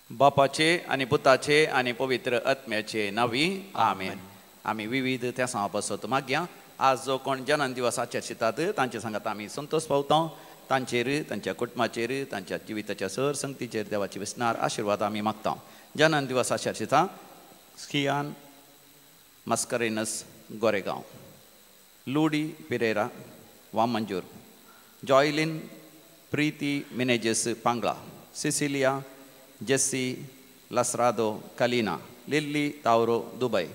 बापाचे आणि पुताचे आणि पवित्र आत्म्याचे नावी आमेन. आम्ही विविध त्या सांगपासत मागया आज जो कोण जन्म दिवस आचरतात तांचे सांगात आम्ही संतोष पावता तांचेर तांच्या कुटुंबाचेर तांच्या जिविताच्या सर संगतीचेर देवाची विस्नार आशीर्वाद आम्ही मागता. जन्म दिवस आचरता स्कियान मस्करेनस गोरेगांव, लुडी पिरेरा वामंजूर, जॉयलिन प्रीती मिनेजेस पांगळा, सिसिलिया जेसी लसरादो कलिना, लिल्ली तावरो दुबई,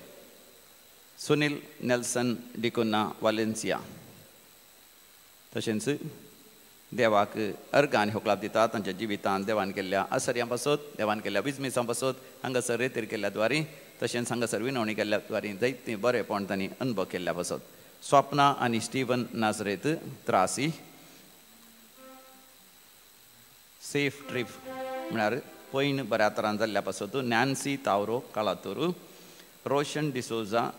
सुनील नेल्सन डिकुन्ना वालेन्सिया. तशेंच देवाक अर्गान होकलाप दिता तांच्या जिवितांत देवान केल्ल्या आसर्यां पासत देवान केल्ल्या विजमेसां पासत हांगासर रेतीर केल्ल्या द्वारी तशेंच हांगासर विनवणी केल्ल्या द्वारी जायते बरेपण तांणी अनुभव केल्ल्या पासत. स्वप्ना आनी स्टीवन नाझरेत त्रासी, सेफ ट्रीप म्हळ्यार पैन बऱ्या तरान जाल्ल्या पासत नॅन्सी तावरो काळातोरू, रोशन डिसोजा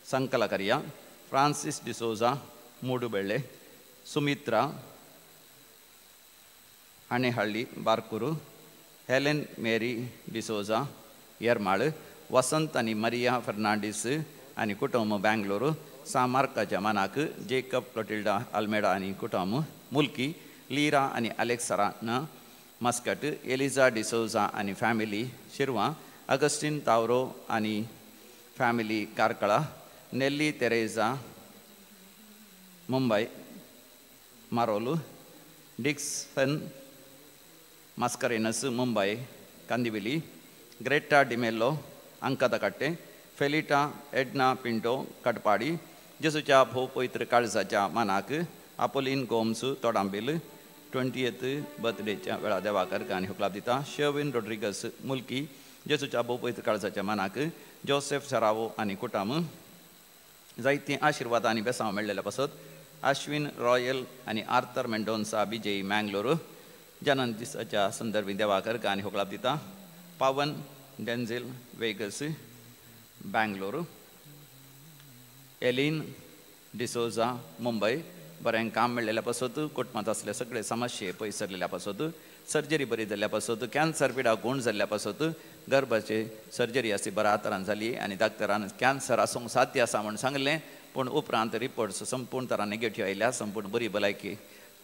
संकलकरिया, फ्रांसीस डिसोजा मूडुबेळे, सुमित्रा आणेहಳ್ಳಿ बारकुरू, हेलेन मेरी डिसोजा येरमाळ, वसंत आनी मरिया फर्नांडीस आनी कुटुंब बेंगलोर, सामार्काच्या मनाक जेकब क्लोटिल्डा अल्मेडा आनी कुटुंब मुल्की, लीरा आनी अलेक्सराना मस्कट, एलिझा डिसोजा आनी फॅमिली शिरवां, अगस्टीन तावरो आनी फॅमिली कारकळा, नेल्ली तेरेजा मुंबई मारोलू, डिक्सन मस्करेनस मुंबई कंदिविली, ग्रेटा डिमेल्लो अंकदकट्टे, फेलिटा एडना पिंटो कटपाडी, जेसूच्या भोव पवित्र काळजाच्या मनाक अपोलिन गोम्स तोडांबिल 20th बर्थडेच्या वेळा देवाकर गाणी हुकलाप दिता. शेविन रोड्रिगस मुल्की, जेसूच्या भोव पवित्र काळजाच्या मनाक जोसेफ सरावो आनी कुटुंब जायती आशीर्वाद आनी बेसांव मेळ्ळेल्या पासत. अश्विन रॉयल आनी आर्थर मेंडोन्सा बिजेई मँगलोर जन्म दिसाच्या संदर्भी देवाकर गाणी हुकलाप दिता. पावन डेन्झेल वेगस बँगलोर, एलिन डिसोजा मुंबई बरें काम मेळ्ळेल्या पासत कुटुंबांत असले सगळे समस्ये पयसरलेल्या पासत, सर्जरी बरी जाल्ल्या पासत, कॅन्सर पिडा गुण जाल्ल्या पासत गर्भाचे सर्जरी अशी बऱ्या तरान जाली आनी डॉक्टरान कॅन्सर आसूंक साध्य आसा म्हूण सांगलें, पूण उपरांत रिपोर्ट्स संपूर्ण तरान नेगेटीव आयल्या. संपूर्ण बरी भलायकी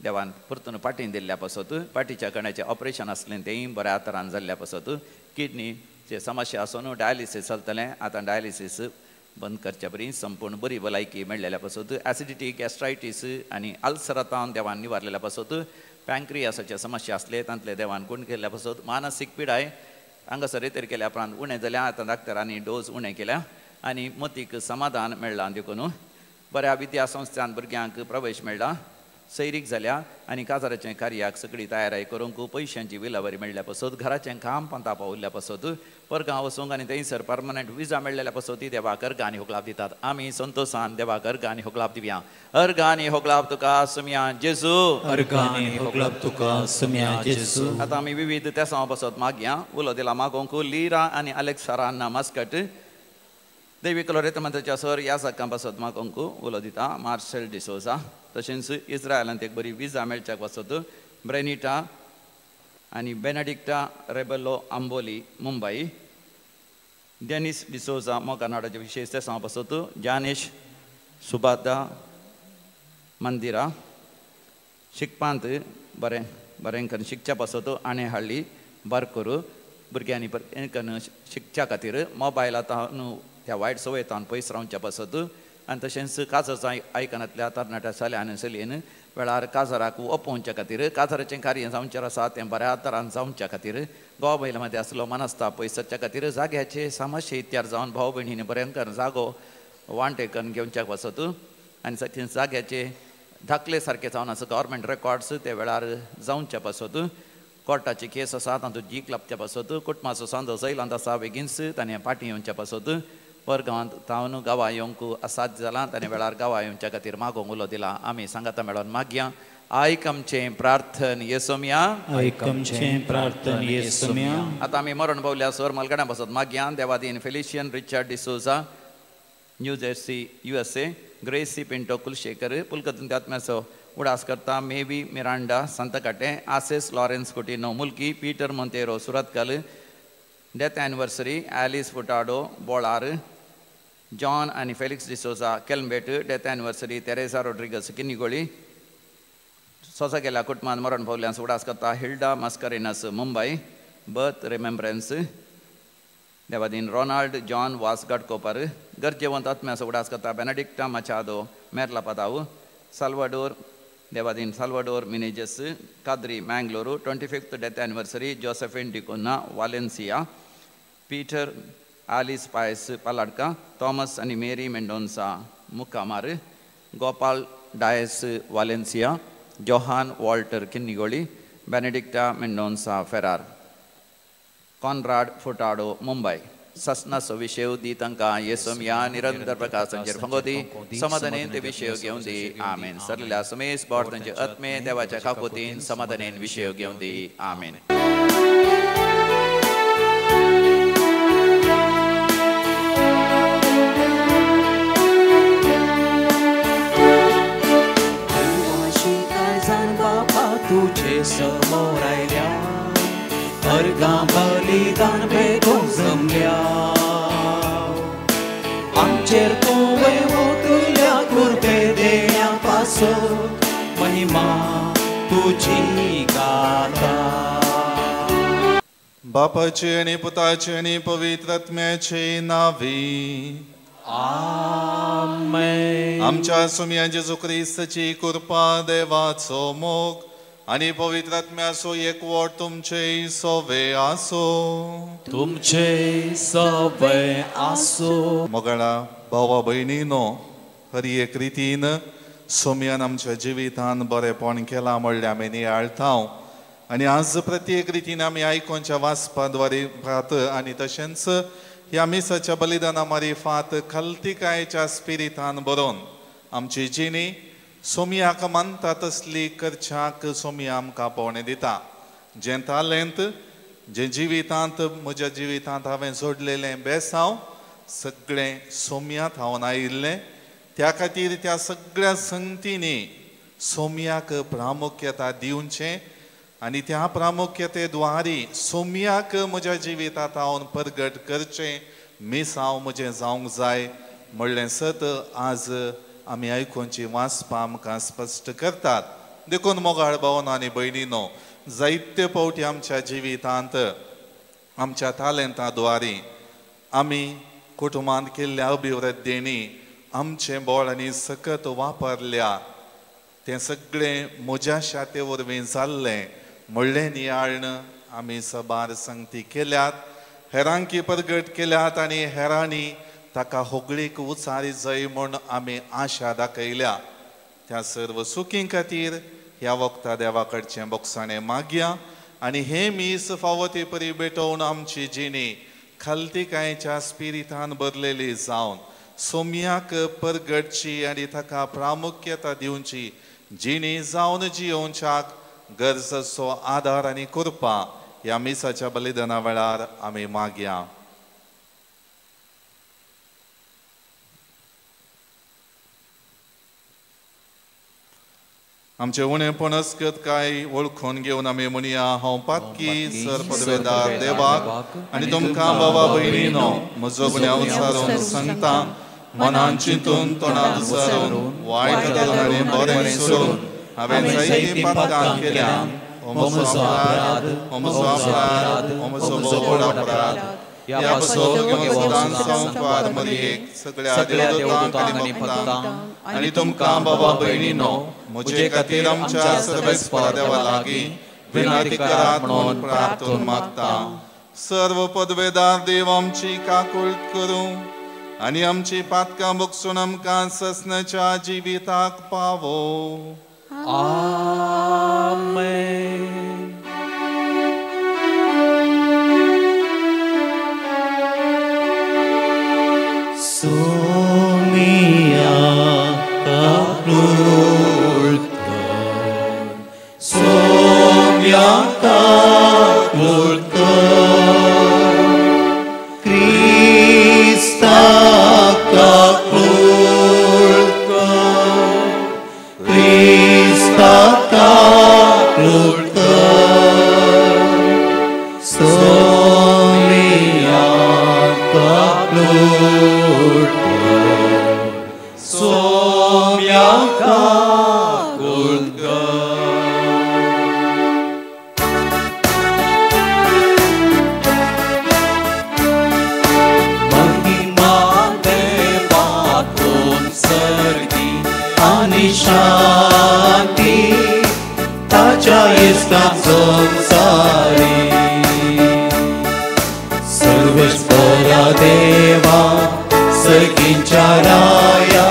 देवान परतून पाटीन दिल्ल्या पासत, पाटीच्या कण्याचें ऑपरेशन आसलें तेंय बऱ्या तरान जाल्ल्या पासत, किडनीचे समस्या आसून डायलिसीस चलतलें, आतां डायलिसीस बंद करच्या परी संपूर्ण बरी भलायकी मेळ्ळेल्या पासत, एसिडिटी गॅस्ट्रायटीस आनी अल्सरातान देवान निवारलेल्या पासत, पँक्रियासाचे समस्या आसले तांतले देवान गुण केल्ल्या पासत, मानसीक पिडाय हांगासर रेतेर केल्या उपरांत उणें जाल्या, आतां डॉक्टरांनी डोस उणें केल्या आनी मतीक समाधान मेळ्ळां देखून बऱ्या विद्या संस्थान भुरग्यांक प्रवेश मेळ्ळा, सैरीक जाल्या आनी काजाराचें कार्याक सगळी तयारी करूंक पयशांची विलावरी मेळ्ळ्या पासत, घराचें काम पंता पावल्ल्या पासत, परगांव वचूंक आनी थंयसर परमनंट विजा मेळ्ळेल्या पासत ती देवाकर गाणी होकलाप दितात. आमी संतोषान देवाकर गाणी होकलाप दिवया. हर गाणी होकलाप तुका सुम्या जेजू, हर गाणी होकलाप तुका सुम्या जेजू. आतां आमी विविध त्या पासत मागया उलो दिला मागोंक लीरा आनी अलेक्सारांना मस्कट, दैवीक लोरेतमंत्राच्या सर ह्या सकां पासत मागोंक उलो दिता. मार्सेल डिसोजा, तशेंच इस्रायलांत एक बरी विजा मेळच्याक पासत ब्रेनिटा आनी बेनेडिक्टा रेबेलो आंबोली मुंबई, डेनिस डिसोजा मोकानाडाचे विशेष ते सांग पासत, जानेश सुबादा मंदिरा शिकपांत बरें बरें करून शिकच्या पासत आणेहಳ್ಳಿ बारकोर भुरग्यांनी बरें शिकच्या खातीर मोबायलांत त्या वायट सवयेंतान पयस रावच्या पासत आनी तशेंच काजर आयकनांतल्या तरणाट्या चल्यान चलयेन वेळार काजराक ओपोवच्या खातीर काजराचें कार्य जावचें आसा तें बऱ्या तरान जावच्या खातीर घोवा बायलां मदें आसलो मनस्ताप पयसच्या खातीर जाग्याचे समस्या इत्यार जावन भाव भयणींनी बरें करून जागो वांटे करून घेवच्याक वचत आनी जाग्याचे धाकले सारके जावन आसा गव्हर्मेंट रेकॉर्ड्स ते वेळार जावच्या पासत कोर्टाची केस आसा तातूंत जीक लाभच्या पासत कुटुंबाचो सांदो जैलांत आसा बेगीनच ताणें पाटी येवच्या पासत परगांवांत तावन गांवां येवंक असाध्य जालां ताणें वेळार गांवां येवच्या खातीर मागोंक उलो दिला. आमी सांगाता मेळोन मागया आयक आमचें प्रार्थन येसोम्या. ऐक आमचें प्रार्थन येसुम्या. आतां आमी मरण पावल्या सर मलगड्या बसत मागया देवादीन Felician Richard D'Souza New Jersey USA, Gracy Pinto Kulshekar पुलकतून आत्म्याचो उडास करता मेबी मिरांडा सांतकाटे आसेस लॉरेन्स कुटिनो मुल्की पीटर मोंतेरो सुरतकल डेथ एनिवर्सरी ॲलिस फुटाडो बोळार जॉन आनी फेलिक्स डिसोजा केल्मेट डेथ एनिवर्सरी तेरेसा रोड्रिगस किन्निगोळी सोसा गेल्या कुटुंबान मरण पावल्यांस उडास करता हिल्डा मस्करिनस मुंबय बर्थ रिमेंब्रन्स देवादीन रोनाल्ड जॉन वासगड कोपर गरजेवंत आत्म्यास उडास करता Benedicta Machado Merla Padav Salvador Devadin Salvador Menezes Kadri Mangalore 25th death anniversary Josephine D'Cunha Valencia Peter Alice Pais Paladka Thomas आणि मेरी मेंडोन्सा मुक्कामार गोपाल डायस वालेन्सिया जोहान वॉल्टर किन्निगोळी बेनेडिक्टा मेंडोन्सा फेरार कॉनराड फुटाडो मुंबई ससनस विषय दी तंका येसोम्या निरंतर प्रकाशांचेर फंगोदी समाधानेन ते विषय घेवन दी आमेन. सरलेल्या समेस बोड तांचे आत्मे देवाच्या काकोतीन समाधानेन विषय घेवन दी आमेन. तुझे समोर आयल्या अर्गां बलिदान भेटून जमल्या आमचेर तुवें ओतल्या कृपे देण्या पासून महिमा तुझी गाता. बापाचे आणि पुताचे आणि पवित्र आत्म्याचे नावी आमेन. आमच्या सुम्या जेजू ख्रिस्ताची कृपा देवाचो मोग आणि पवित्र आत्म्याचो एकवट तुमचे सवे आसो. तुमचे सवे आसो. मोगळा भावा भयणीनो खरी एक रितीन सोम्यान आमच्या जिवितान बरेपण केला म्हणले आमी नियाळटाव आणि आज प्रत्येक रितीन आमी आयकोनच्या वाचपाद्वारे फात आणि तशेंच ह्या मिसाच्या बलिदाना मारिफात खलतीकायेच्या स्पिरितान बरोवन आमची जिणी सोम्याक मानता तसली करच्याक सोम्या आमकां पोवणें दिता. जें तालेंत जे जिवितांत म्हज्या जिवितांत हांवें जोडलेलें बेसांव सगळें सोम्यांत हांवन आयिल्लें त्या खातीर त्या सगळ्या संगतींनी सोम्याक प्रामुख्यता दिवचें आनी त्या प्रामुख्यतेद्वारी सोम्याक म्हज्या जिवितांत हांव परगट करचें मिसांव म्हजें जावंक जाय म्हणलें सत आज आमी आयकोनची वाचपां आमकां स्पश्ट करतात. देखून मोगाळ भावन आनी भयणीनो जायते फावटी आमच्या जिवितांत आमच्या तालेंताद्वारे आमी कुटुंबांत केल्ल्या अभिवृद्धींनी आमचें बळ आनी सकत वापरल्या तें सगळें म्हज्या शाते वरवीं जाल्लें म्हणलें नियाळण आमी सभार संगती केल्यात हेरांकी परगट केल्यात आनी हेरांनी ताका होगळीक उचारी जाय म्हूण आमी आशा दाखयल्या. त्या सर्व सुखी खातीर ह्या वखदा देवा कडचें बोगसाणें मागया आनी हे मीस फावो ती परी भेटोवन आमची जिणी खलतीकायेच्या स्पिरितान भरलेली जावन सोम्याक परगटची आनी ताका प्रामुख्यता दिवची जिणी जावन जियोवच्याक गरजेचो आदार आनी कृपा ह्या मिसाच्या बलिदाना वेळार आमी मागया. आमचे उणे पणसकत काय वळखून घेवन आमी म्हणया हांव पातकी सर पदवेदार देवाक आनी तुमकां बाबा भयणीनो म्हजो गुन्या उचारून सांगता मनान चिंतून तोंडान उचारून वायट धरून आनी बरें सोडून हांवें जायतीं पातकां केल्या. हो म्हजो अपराध हो म्हजो व्हड अपराध. ह्या बसोन घेवन संवाद मदीं सगळ्या देवदूतांक आनी भक्तांक आनी तुमकां बाबा भयणीनो म्हजे खातीर आमच्या सर्वेस्परा देवा लागीं विनंती करात म्हणून प्रार्थून मागता. सर्व पदवेदार देव आमची काकूळट करूं आनी आमची पातकां बगसून आमकां ससनाच्या जिविताक पावो. आमेन. सोमिया काकूळट सोम्याका कुळकर महिमा देवातून सर्गी आणि शांती ताच्या इष्टांत संसारी सर्वेश्वरा देवा सगळींच्या राया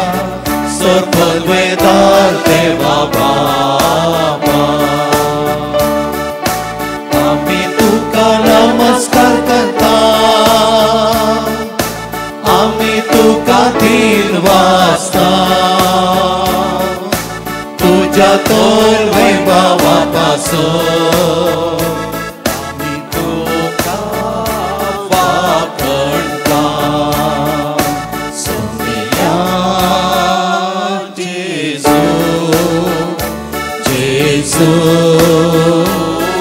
सर्ववेदार देवा बाबा आम्ही तुका नमस्कार करता आम्ही तुका दिन वाजता तुझ्या तोर वैभवापासून आम्ही तुका वापरता सोम्या जेजू जेजू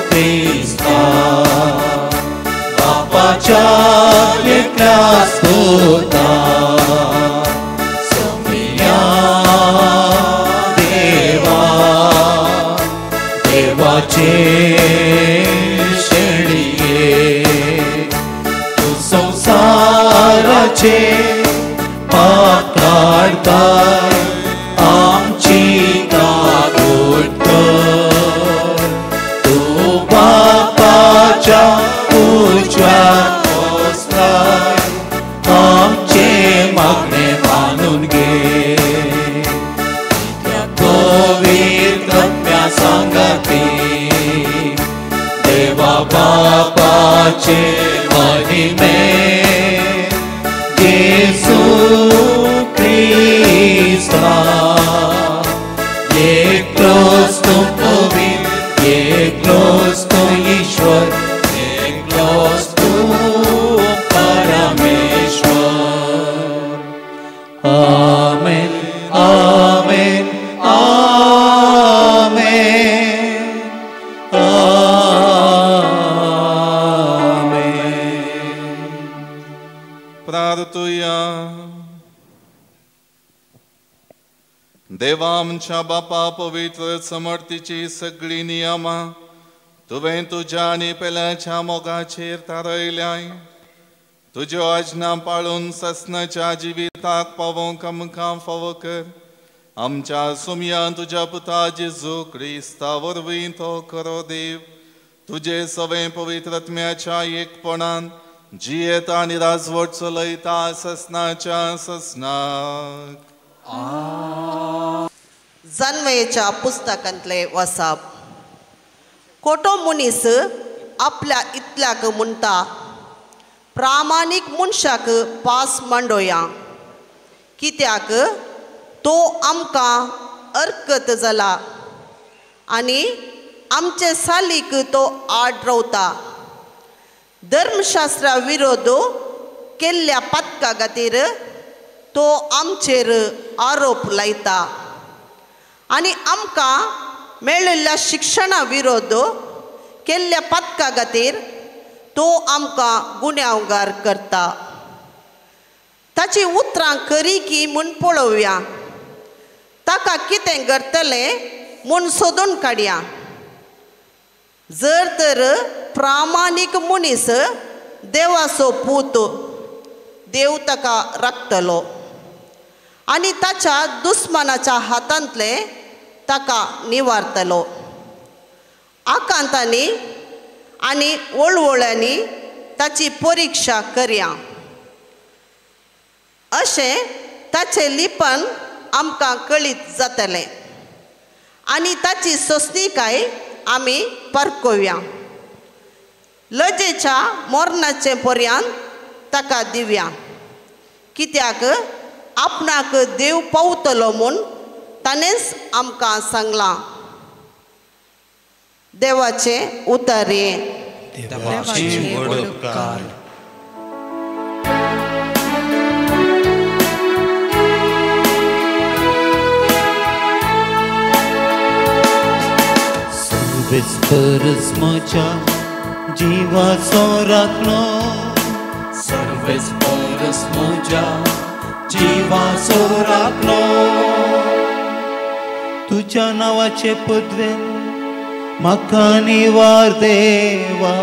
ख्रिस्ता बापाच्या एकट्या स्तोता सोम्या देवाचे शेळिये तू संसाराचे पाप काढता आमची काकूट कर तू बापाच्या उजव्या बसलाय आमचे मागणे मानून घे पवित्र सांगते देवा बापाचे महिमे येशू ख्रिस्ता एकलोच तो पवित्र एकलोच तो ईश्वर एकलोच तो परमेश्वर आमेन आमेन प्रार्थुया देवा आमच्या बापा पवित्र समर्थीची सगळी नियमा तुवें तुज्या आनी पेल्याच्या मोगाचेर थारयल्याय तुज्यो आज्ञा पाळून ससनाच्या जिविताक पावोंक आमकां फावो कर आमच्या सुमया तुज्या पुता जेजू क्रिस्ता वरवीं तो करो देव तुजे सवे पवित्रत्म्याच्या एकपणान जियेता आनी राजवट चलयता ससनाच्या ससनाक जन्मयेच्या पुस्तकांतले वसप खोटो मनीस आपल्या इतल्याक म्हणटा प्रामाणीक मनशाक पास मांडोया कित्याक तो आमकां अर्कत जाला आनी आमचे सालीक तो आड रावता धर्मशास्त्रा विरोध केल्ल्या पथका खातीर तो आमचेर आरोप लायता आनी आमकां मेळिल्ल्या शिक्षणा विरोध केल्ल्या पथका खातीर तो आमकां गुन्यांवकार करता ताची उतरां खरी की म्हूण पळोवया ताका कितें करतले म्हूण सोदून काडया जर तर प्रामाणीक मनीस देवाचो पूत देव ताका राखतलो आनी ताच्या दुस्मनाच्या हातांतले ताका निवारतलो आकांतांनी आनी वळवळ्यांनी ताची परिक्षा करया अशें ताचें लिपण आमकां कळीत जातलें आनी ताची सोंसणीकाय आमी परकोवया लजेच्या मरणाचे पर्यंत ताका दिवया कित्याक आपणाक देव पावतलो म्हूण ताणेंच आमकां सांगलां देवाचे उतर हे देवाचे व्हड उपकार सर्वेच म्हज्या जिवाचो राखणो सर्वेच परस म्हज्या जिवाचो राखलो तुज्या नांवाचे पदवेन म्हाका निवार देवा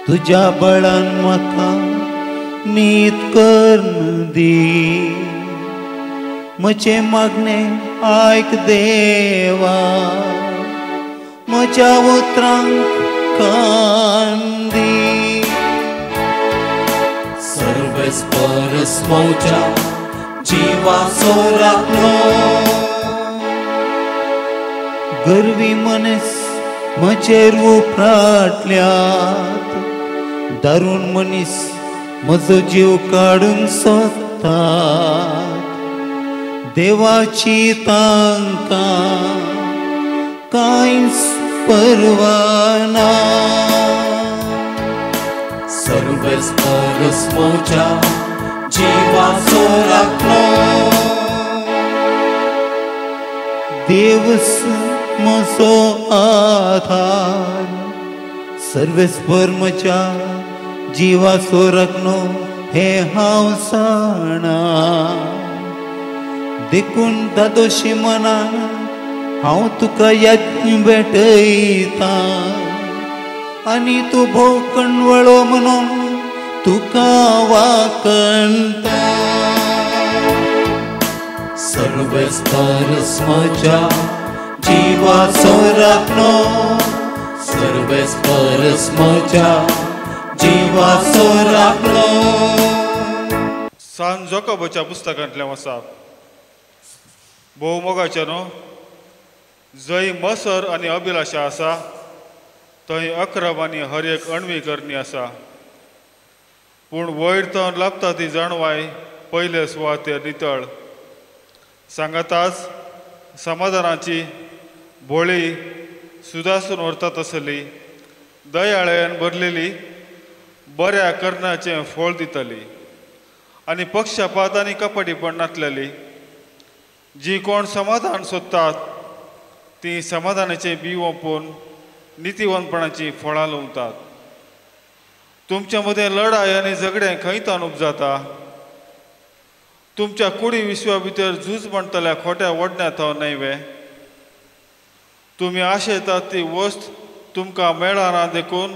तुज्या बळान म्हाका नीत कर्ण दी म्हजे मागणे आयक देवा म्हज्या उतरांक कान दी सर्वेस परस म्हज्या जिवाचो राखलो गर्वी मनीस म्हजेर उपराटल्यात दारून मनीस म्हजो जीव काडून सोदतात देवाची तांकां कांयच परवाना सर्वेस परस म्हज्या जिवाचो राखलो देवस म्हजो आधार सर्वेस्पर म्हज्या जिवाचो राखलो हे हांव जाणा देखून दादोशी मनान हांव तुका यत्न भेटयता आनी तूं भोव कणवळो म्हणून तुका वाकणता सर्वेस परस म्हज्या जिवाचो राखलो सर्वेस परस म्हज्या जिवाचो राखलो सान जोकोबाच्या पुस्तकांतल्यान वचप भोव मोगाचें न्हू जंय मसर आनी अभिलाशा आसा थंय अक्रम आनी हर एक अणवी करणी आसा पूण वयर तर लाभता ती जाणवाय पयले सुवातेर नितळ सांगाताच समाधानाची बोळी सुदासून व्हरता तसली दयाळ्यान भरलेली बऱ्या कर्णाचें फळ दितली आनी पक्षपात आनी कपटीपण नासलेली जी कोण समाधान सोदतात ती समाधानाचे बी ओपून नितीवंतपणाची फळां लुंवतात तुमच्या मदें लढाय आनी झगडें खंयतान उपजाता तुमच्या कुडी विश्वा भितर झूज म्हणटल्या खोट्या वडण्यात हांव न्हयवे तुमी आशेतात ती वस्त तुमकां मेळना देखून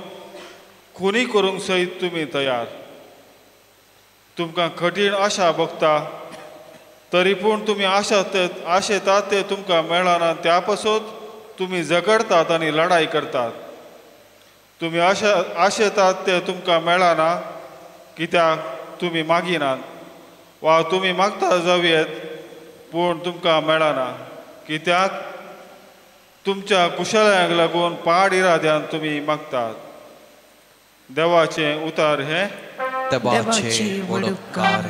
खुनी करूंक सयत तुमी तयार तुमकां कठीण आशा भोगता तरी पूण तुमी आशेतात ते तुमकां मेळना त्या पासून तुमी झगडतात आनी लढाई करतात तुमी आशेतात ते तुमकां मेळना कित्याक तुमी मागिनात वा तुमी मागता जावयेत पूण तुमकां मेळना कित्याक तुमच्या कुशळ्यांक लागून पाड इराद्यान तुमी मागतात देवाचें उतार हे देवाचे वडकार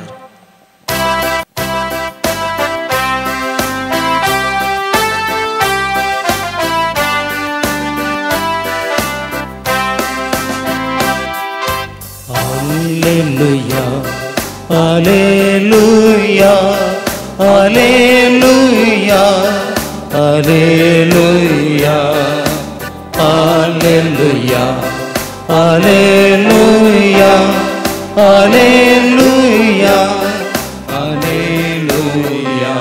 Alleluia, Alleluia, Alleluia, Alleluia, Alleluia, Alleluia, Alleluia, Alleluia.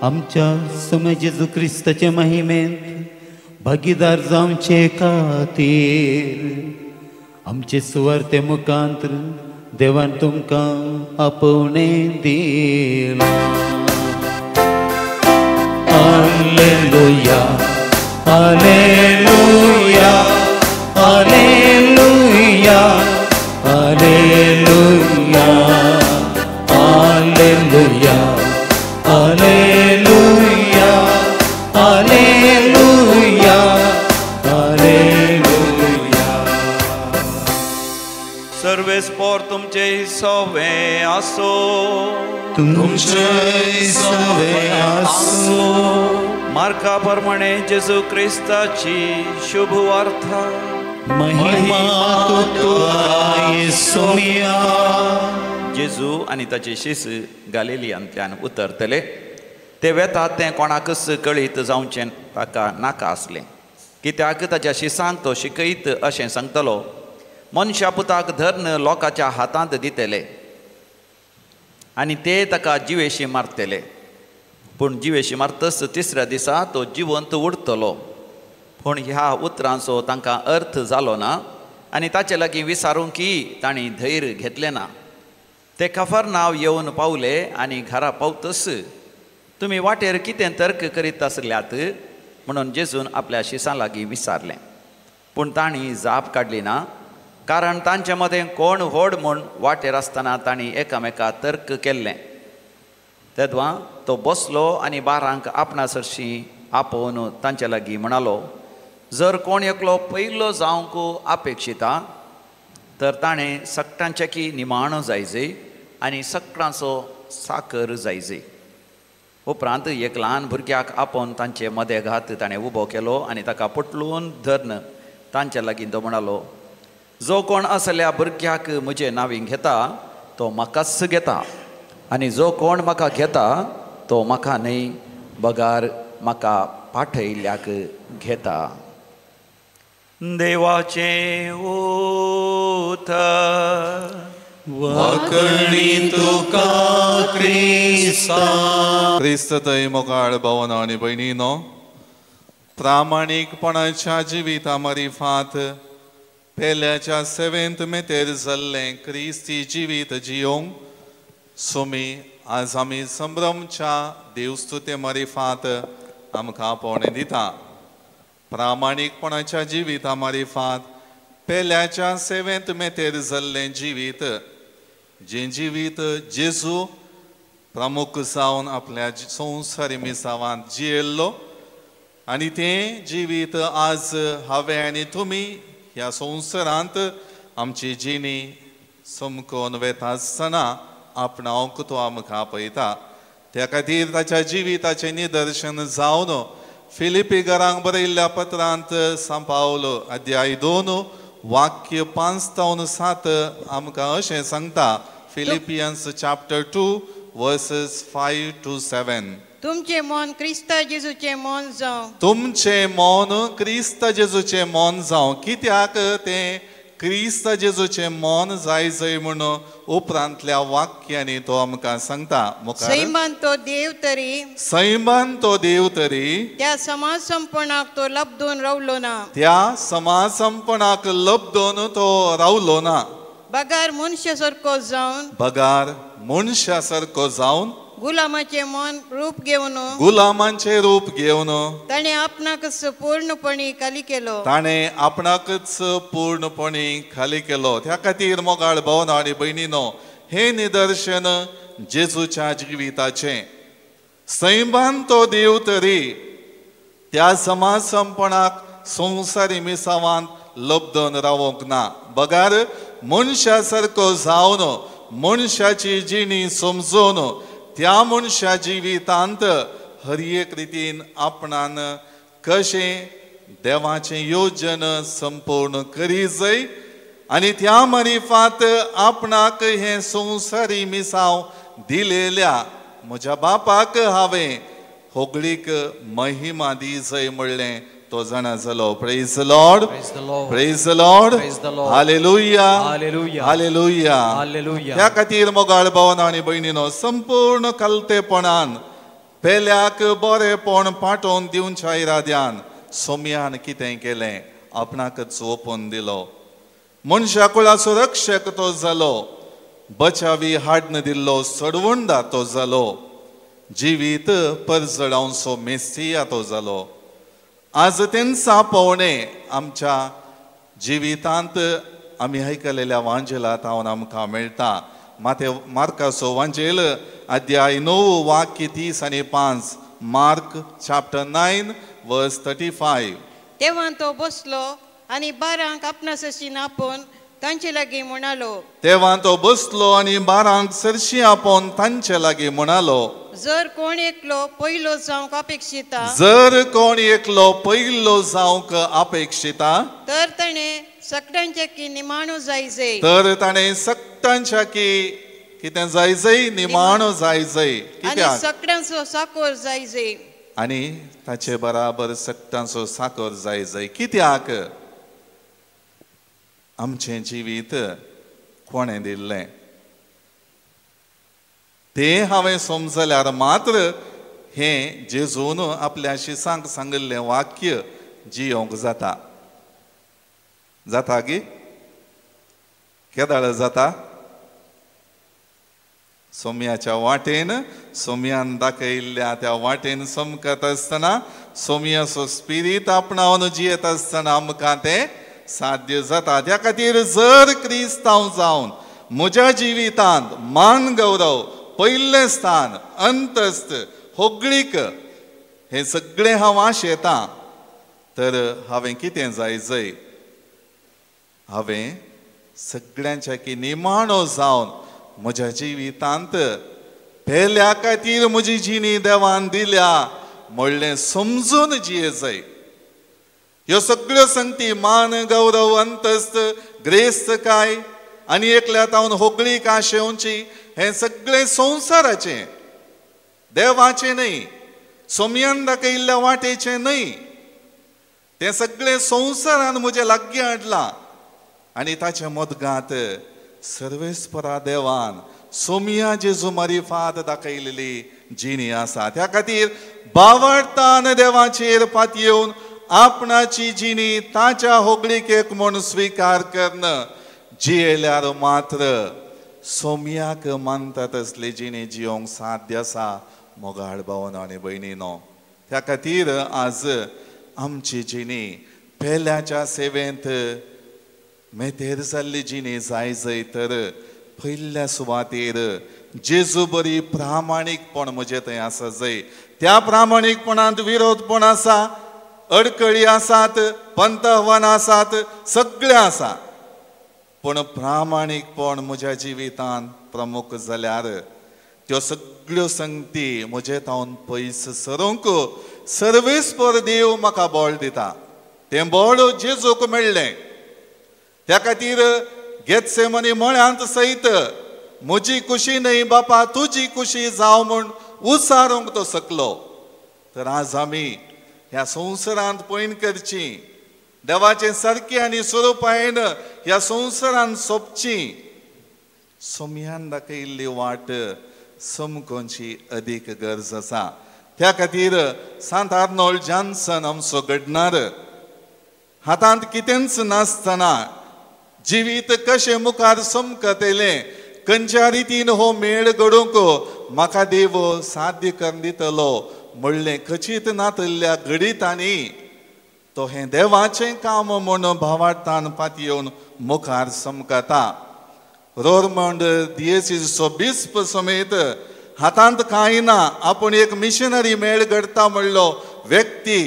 आमच्या समय जेजू ख्रिस्ताचे महिमेंत भागीदार जावचे खातीर आमचे सुवार्ते मुखांतर देवान तुमकां आपोवणें दिलां Alleluia, Alleluia, Alleluia, Alleluia, Alleluia, Alleluia, Alleluia, Alleluia. सर्वेस्पर तुमचे हिस्सावे आसो तुमचे हिस्सावे आसो मार्का प्रमाणे जेजू ख्रिस्ताची शुभ वार्ता महिमा तुका येसुया. जेजू आनी ताचे शिस गालिलियांतल्यान उतरतले ते वेतात तें कोणाकच कळीत जावचें ताका नाका आसलें कित्याक ताच्या शिसांक तो शिकयत अशें सांगतलो मनशा पुताक धर्न लोकांच्या हातांत दितले आनी ते ताका जिवेशी मारतले, पूण जिवेशी मारतस तिसऱ्या दिसा तो जिवंत उरतलो. पूण ह्या उतरांचो तांकां अर्थ जालो ना आनी ताचे लागीं विचारूंकय तांणी धैर्य घेतलें ना. ते कफरनाव येवन पावले आनी घरा पावतस तुमी वाटेर कितें तर्क करीत आसल्यात म्हणून जेजून आपल्या शिसां लागीं विचारलें. पूण तांणी जाप काडली ना, कारण तांचे मदें कोण व्हड म्हूण वाटेर आसतना तांणी एकामेका तर्क केल्लें. तेदवा तो बसलो आनी बारांक आपणा सरशीं आपोवन तांचे लागीं म्हणालो, जर कोण एकलो पयलो जावंक अपेक्षिता तर ताणें सक्टांचेकी निमाणो जायजे आनी सक्टांचो साकर जायजे. उपरांत एक ल्हान भुरग्याक आपोवन तांचे मदें घात ताणें उबो केलो आनी ताका पटलून धरन तांचे लागीं तो म्हणालो, जो कोण असल्या भुरग्याक म्हजे नांवीं घेता तो म्हाकाच घेता, आनी जो कोण म्हाका घेता तो म्हाका न्हय बगार म्हाका पाठयल्ल्याक घेता. देवाचें उतर. वाकणी तुका क्रिस्ता. क्रिस्त थंय मोगाळ भावना आनी भयणीनो, प्रामाणीकपणाच्या जिविता मारिफात पेल्याच्या सेवेंत मेतेर जाल्लें क्रिस्ती जिवीत जियोंक सुमी आज आमी संभ्रमच्या देवस्तुते मारिफात आमकां पोवणें दिता. प्रामाणीकपणाच्या जिविता मारिफात पेल्याच्या सेवेंत मेतेर जाल्लें जिवीत, जें जिवीत जेजू प्रमुख जावन आपल्या संवसारी मिसावांत जियेल्लो आनी तें जिवीत आज हांवें आनी तुमी ह्या संवसारांत आमची जिणी समकोन वेता आसतना आपणावंक तो आमकां आपयता. त्या खातीर ताच्या जिविताचें निदर्शन जावन फिलिपी घरांक बरयल्ल्या पत्रांत सांपावलो अध्याय 2 वाक्य 5-7 आमकां अशें सांगता. Philippines chapter 2 versus 5 to 7. तुमचे मन क्रिस्त जेजूचे मन जावं. तुमचे मन क्रिस्त जेजूचे मन जावं. कित्याक तें क्रिस्त जेजूचे मन जाय म्हणून उपरांतल्या वाक्यांनी तो आमकां सांगता. सैमान तो देव तरी. सैमान तो देव तरी. त्या समाज संपणाक तो लबदून रावलो ना. त्या समाज संपणाक लबदून तो रावलो ना. बगार मनशा सारको जावन. बगार मनशा सारको जावन. गुलामाचे मन रूप घेवन. गुलामांचे रूप घेवन. ताणे आपणाकच पूर्णपणी खाली केलो. ताणे आपणाकच पूर्णपणी खाली केलो. त्या खातीर मोगाळ भावना आनी भयणीनो, हे निदर्शन जेजूच्या जिविताचें. सैमान तो देव तरी त्या समाज संपणाक संवसारी मिसावांत लबदून रावोंक ना. बगार मनशा सारको जावन मनशाची जिणी समजून त्या मनशा जिवितांत हर एक रितीन आपणान कशें देवाचें योजन संपूर्ण करी जाय आनी त्या मारिफात आपणाक हें संवसारी मिसांव दिलेल्या म्हज्या बापाक हांवें होगळीक महिमा दी जाय म्हणलें तो जाणा जालो. Praise the Lord. Praise the Lord. Hallelujah. Hallelujah. ह्या खातीर मोगाळ भावना आनी भयणीनो, संपूर्ण कलतेपणान पेल्याक बरेपण पाठोवन दिवच्या इराद्यान सोम्यान कितें केलें, आपणाकच ओपून दिलो. मनशा कुळाचो रक्षक तो जालो. बचावी हाडन दिल्लो सडवंडा तो जालो. जिवीत परजडावचो मेस्सिया तो जालो. आज तेंचा पोवणे आमच्या जिवितांत आमी आयकलेल्या वांजेलांत हांव आमकां मेळटा. मार्काचो वांजेल अध्याय 9 वाक्य 30 आनी 5. मार्क चॅप्टर 9 वर्स 35. तेव्हा तो बसलो आनी बारांक आपणा सरशीं आपोवन तांचे लागीं म्हणालो. तेव्हा तो बसलो आनी बारांक सरशीं आपोवन तांचे लागीं म्हणालो, जर कोण एकलो पयलो जावंक अपेक्षिता. जर कोण एकलो पयलो जावंक अपेक्षिता तर ताणें सगळ्यांचे की निमाणो जायजे. तर ताणें सक्तांच्या की कितें जायजे, निमाणो जायजे. कित्याक? सगळ्यांचो साकोर जायजे. आनी ताचे बराबर सक्तांचो साकोर जायजे. कित्याक? आमचें जिवीत कोणें दिल्लें तें हांवें समजल्यार मात्र हें जेजून आपल्या शिसांक सांगिल्लें वाक्य जियोंक जाता. जाता गी? केदाळ जाता? सोम्याच्या वाटेन सोम्यान दाखयल्ल्या त्या वाटेन समकत आसतना सोम्याचो स्पिरीट आपणावन जियेत आसतना आमकां तें साध्य जाता. त्या खातीर जर क्रिस्तांव जावन म्हज्या जिवितांत मान गौरव, पयलें स्थान, अंतस्त, होगळीक हें सगळें हांव आशेतां, तर हांवें कितें जायजय? हांवें सगळ्यांच्या की निमाणो जावन म्हज्या जिवितांत पेल्या खातीर म्हजी जिणी देवान दिल्या म्हणलें समजून जियेजय. ह्यो सगळ्यो संगती मान गौरव, अंतस्त, ग्रेस्त काय आनी एकल्यात हांव होगळीक आशेवची हें सगळें संवसाराचें, देवाचें न्हय, सोम्यान दाखयल्ल्या वाटेचें न्हय. तें सगळें संवसारान म्हजे लागीं हाडलां आनी ताच्या मदगांत सर्वेस्परा देवान सोम्या जेजू मारिफात दाखयलेली जिणी आसा. त्या खातीर बावळटान देवाचेर पातयेवन आपणाची जिणी ताच्या होगळीकेक म्हूण स्विकार करणं जियेल्यार मात्र सोम्याक मानता तसली जिणी जियोंक साध्य आसा. मोगाळ भावन आनी भयणीनो, त्या खातीर आज आमची जिणी पेल्याच्या सेवेंत मेतेर जाल्ली जिणी जाय तर पयल्या सुवातेर जेजू बरी प्रामाणीकपण म्हजे थंय आसा जय. त्या प्रामाणीकपणांत विरोधपण आसा, अडकळी आसात, पंथवन आसात, सगळें आसा, पूण प्रामाणीकपण म्हज्या जिवितांत प्रमुख जाल्यार त्यो सगळ्यो संगती म्हजे तावन पयस सरूंक सर्वेस्पर देव म्हाका बळ दिता. तें बळ जेजूक मेळ्ळें. त्या खातीर गेत्सेमनी मळ्यांत सयत म्हजी खुशी न्हय बापा तुजी खुशी जाव म्हूण उसारूंक तो सकलो. तर आज आमी ह्या संवसारांत पयन करची, देवाचें सारकें आनी स्वरुपायेन ह्या संवसारांत सोंपची, सोम्यान दाखयल्ली वाट समकोवची अदीक गरज आसा. त्या खातीर सांत आर्नोल्ड जॉन्सन आमचो घडणार हातांत कितेंच नासतना जिवीत कशें मुखार समकत येलें, खंयच्या रितीन हो मेळ घडोवंक म्हाका देव साध्य करून दितलो म्हणलें खचीत नातल्ल्या घडीतांनी तो हें देवाचें काम म्हूण भावार्थान पातयेवन मुखार समकता. रोर्मंड दियेसीसचो बिस्प समेत हातांत कांय ना, आपूण एक मिशनरी मेळ घडता म्हणलो व्यक्ती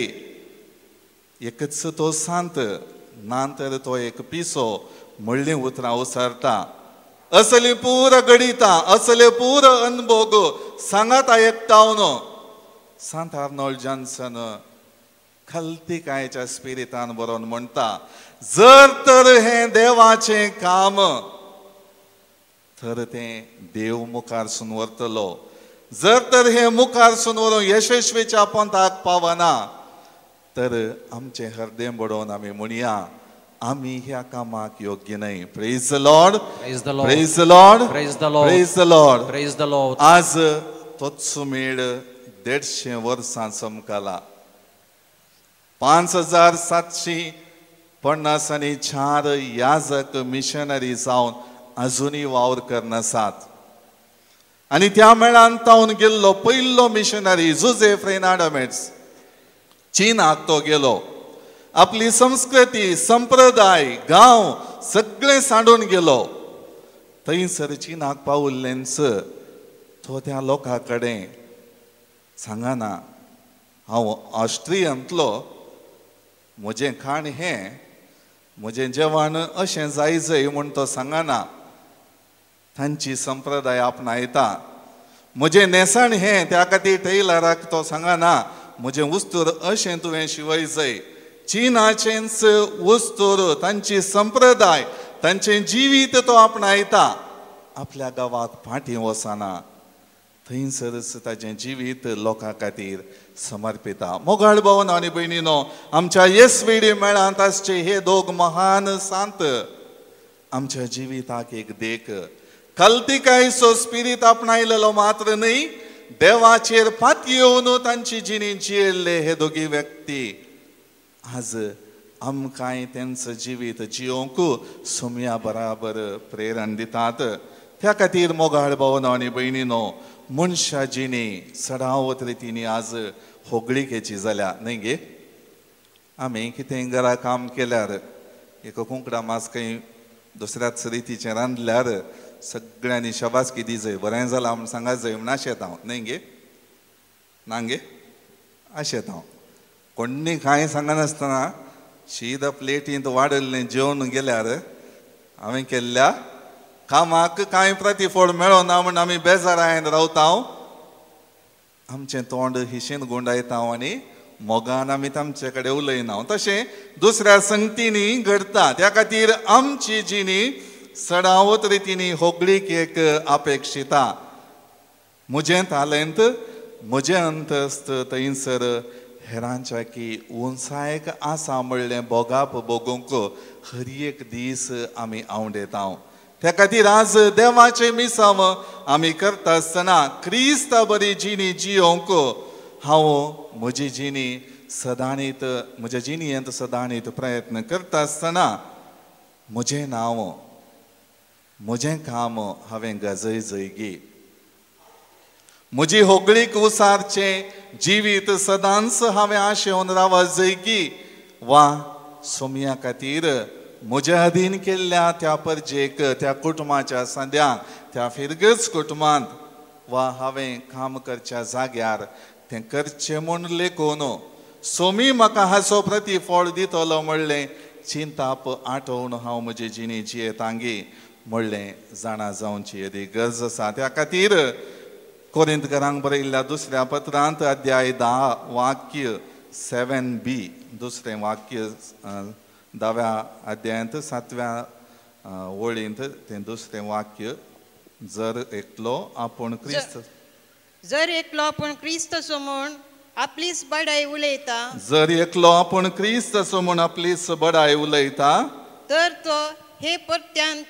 एकच तो सांत नांतर तो एक पिसो म्हणलें उतरां उसरता. असले पूर घडिता, असले पूर अनुभोग सांगात आयकतावन सांत आर्नोल्ड जॉन्सन खलतीकायेच्या स्पिरितान बरोवन म्हणटा, जर तर हें देवाचें काम तर तें देव मुखारसून व्हरतलो. जर तर हें मुखारसून व्हरून यशस्वीच्या पंथाक पावना तर आमचें हृदय बडोवन आमी म्हणया आमी ह्या कामाक योग्य न्हय. Praise the Lord, Praise the Lord. Praise the Lord, Praise the Lord. Praise the Lord. Praise the Lord. आज तोच मेळ 150 वर्सां चमकला. 5754 याजक मिशनरी जावन अजुनी वावर करनासात. आनी त्या मेळान तावन गेल्लो पयलो मिशनरी जोसेफ रेनाडमेट्स चीनाक तो गेलो. आपली संस्कृती, संप्रदाय, गांव सगळें सांडून गेलो. थंयसर चीनाक पावुल्लेंच तो त्या लोकां कडेन सांगना हांव ऑस्ट्रियांतलो, म्हजें खाण हें, म्हजें जेवण अशें जाय म्हूण तो सांगना. तांची संप्रदाय आपणायता. म्हजें नेसाण हें, त्या खातीर टेलराक तो सांगना म्हजें उस्तूर अशें तुवें शिवयजय. चीनाचेंच वस्तूर, तांची संप्रदाय, तांचें जिवीत तो आपणायता. आपल्या गांवांत फाटीं वचना, थंयसरच ताचें जिवीत लोकां खातीर समर्पिता. मोगाळ भावन आनी भयणीनो, आमच्या येसवेडी मेळांत आसचे हे दोग महान सांत आमच्या जिविताक एक देख कल्तिकाय सो स्पिरीत आपणायलेलो मात्र न्ही देवाचेर पात येवन तांची जिणी जियेल्ले हे दोगी व्यक्ती आज आमकांय तेंचं जिवीत जियोंक सुमया बराबर प्रेरण दितात. त्या खातीर मोगाळ भावनो आनी भयणीनो मनशा जिणी सडावत रितीनी आज होगळीकेची जाल्या न्ही गे. आमी कितें घरा काम केल्यार एक कुंकडा मास खंय दुसऱ्याच रितीचें रांदल्यार सगळ्यांनी शबासकी दिजय बरें जालां म्हण सांगात जय म्हण आशेत हांव न्ही गे ना गे आशेत हांव. कोणी कांय सांगनासतना शीद प्लेटींत वाडल्लें जेवण गेल्यार हांवें केल्ल्या कामाक कांय प्रतिफळ मेळना म्हण आमी बेजारायन रावता. आमचें तोंड हिशेन गुंडायता आनी मोगान आमी तांचे कडेन उलयना. तशें दुसऱ्या संगतींनी घडता. त्या खातीर आमची जिणी सडावत रितीनी होगळीक एक अपेक्षिता. म्हजें तालंत म्हजें अंतस्त थंयसर हेरांच्या की उंचायक आसा म्हणलें बोगाप बोगूंक हर एक दीस आमी आवडेता. त्या खातीर आज देवाचें मिसाव आमी करता आसतना क्रिस्त बरी जिणी जियोंक हांव म्हजी जिणी सदांनीत म्हज्या जिणयेंत सदांनीत प्रयत्न करता आसतना म्हजें नांव म्हजें काम हांवें गजय जैगी म्हजी होगळीक उसारचें जिवीत सदांच हांवें आशेवन रावा जैगी वा सोमया खातीर म्हज्या अधीन केल्ल्या त्या परजेक त्या कुटुंबाच्या सांद्यांक त्या फिरगच कुटुंबांत वा हांवें काम करच्या जाग्यार तें करचें म्हूण लेखून सोमी म्हाका हाचो प्रतिफळ दितलो म्हणलें चिंताप आठवून हांव म्हजी जिणी जियेतांगी म्हणलें जाणा जावची अदी गरज आसा. त्या खातीर कोरिंथकारांक बरयल्ल्या दुसऱ्या पत्रांत अध्याय 10 वाक्य 7b दुसरें वाक्य 10व्या अध्यायांत 7व्या वळींत तें दुसरें वाक्य जर एकलो आपूण क्रिस्त जर एकलो आपूण क्रिस्त समून आपलीच बडाई उलयता जर एकलो आपूण क्रिस्त समून आपलीच बडाई उलयता तर तो हे परत्यान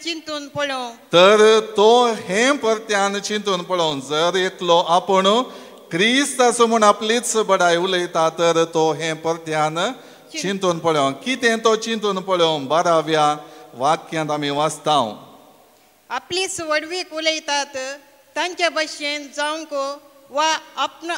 चिंतून पळोवं तर तो हे परत्यान चिंतून पळोवं. जर एकलो आपूण क्रिस्त समून आपलीच बडाई उलयता तर तो हे परत्यान चिंतून पळोवं. कितें तो चिंतून पळोवं 12व्या वाक्यांत आमी वाचता आपलीच वडवीक उलयतात तांच्या भाशेन जावंक वा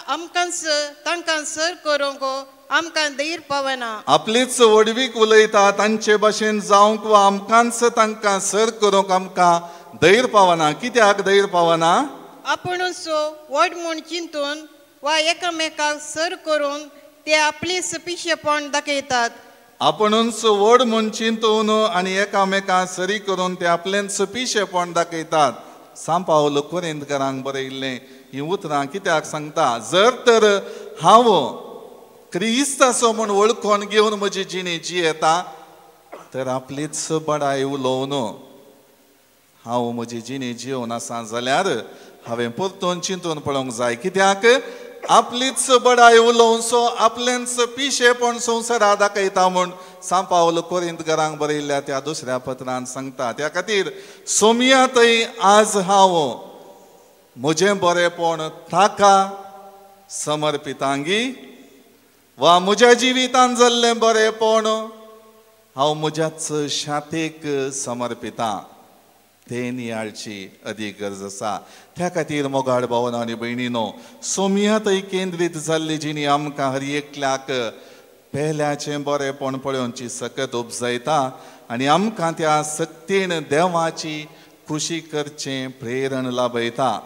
आमकांच तांकां सर करूंक आमकां धैर्य पावना. आपलीच वडवीक उलयता तांचे भाशेन जावंक वा आमकांच तांकां सर करूंक आमकां धैर्य पावना. कित्याक धैर्य पावना? आपुणूच व्हड म्हूण चिंतून वा एकामेकाक सर करून ते आपलीच पिशेपण दाखयतात. आपुणूच व्हड म्हूण चिंतून आनी एकामेकाक सरी करून ते आपलेंच पिशेपण दाखयतात. सांत पावल कोरिंथकारांक बरयल्लें हीं उतरां कित्याक सांगता जर तर हांव क्रिस्त असो म्हूण वळखून घेवन म्हजी जिणी जियेता तर आपलीच बडाई उलोवन हांव म्हजी जिणी जियोवन आसा जाल्यार हांवें परतून चिंतून पळोवंक जाय. कित्याक आपलीच बडाई उलोवन सो आपलेंच पिशेपण संवसारा दाखयता म्हूण सांत पावल कोरिंथकारांक बरयल्ल्या त्या दुसऱ्या पत्रांत सांगता. त्या खातीर सोमया थंय आज हांव म्हजें बरेंपण ताका समर्पितांगी वा म्हज्या जिवितांत जाल्लें बरेंपण हांव म्हज्याच शातेक समर्पितां. ते नियाळची अदीक गरज आसा. त्या खातीर मोगाळ भावनो आनी भयणीनो सोमया थंय केंद्रीत जाल्ली जिणी आमकां हर एकल्याक पेल्याचें बरेंपण पळोवची सकत उपजयता आनी आमकां त्या सक्तीन देवाची खुशी करचें प्रेरण लाभयता.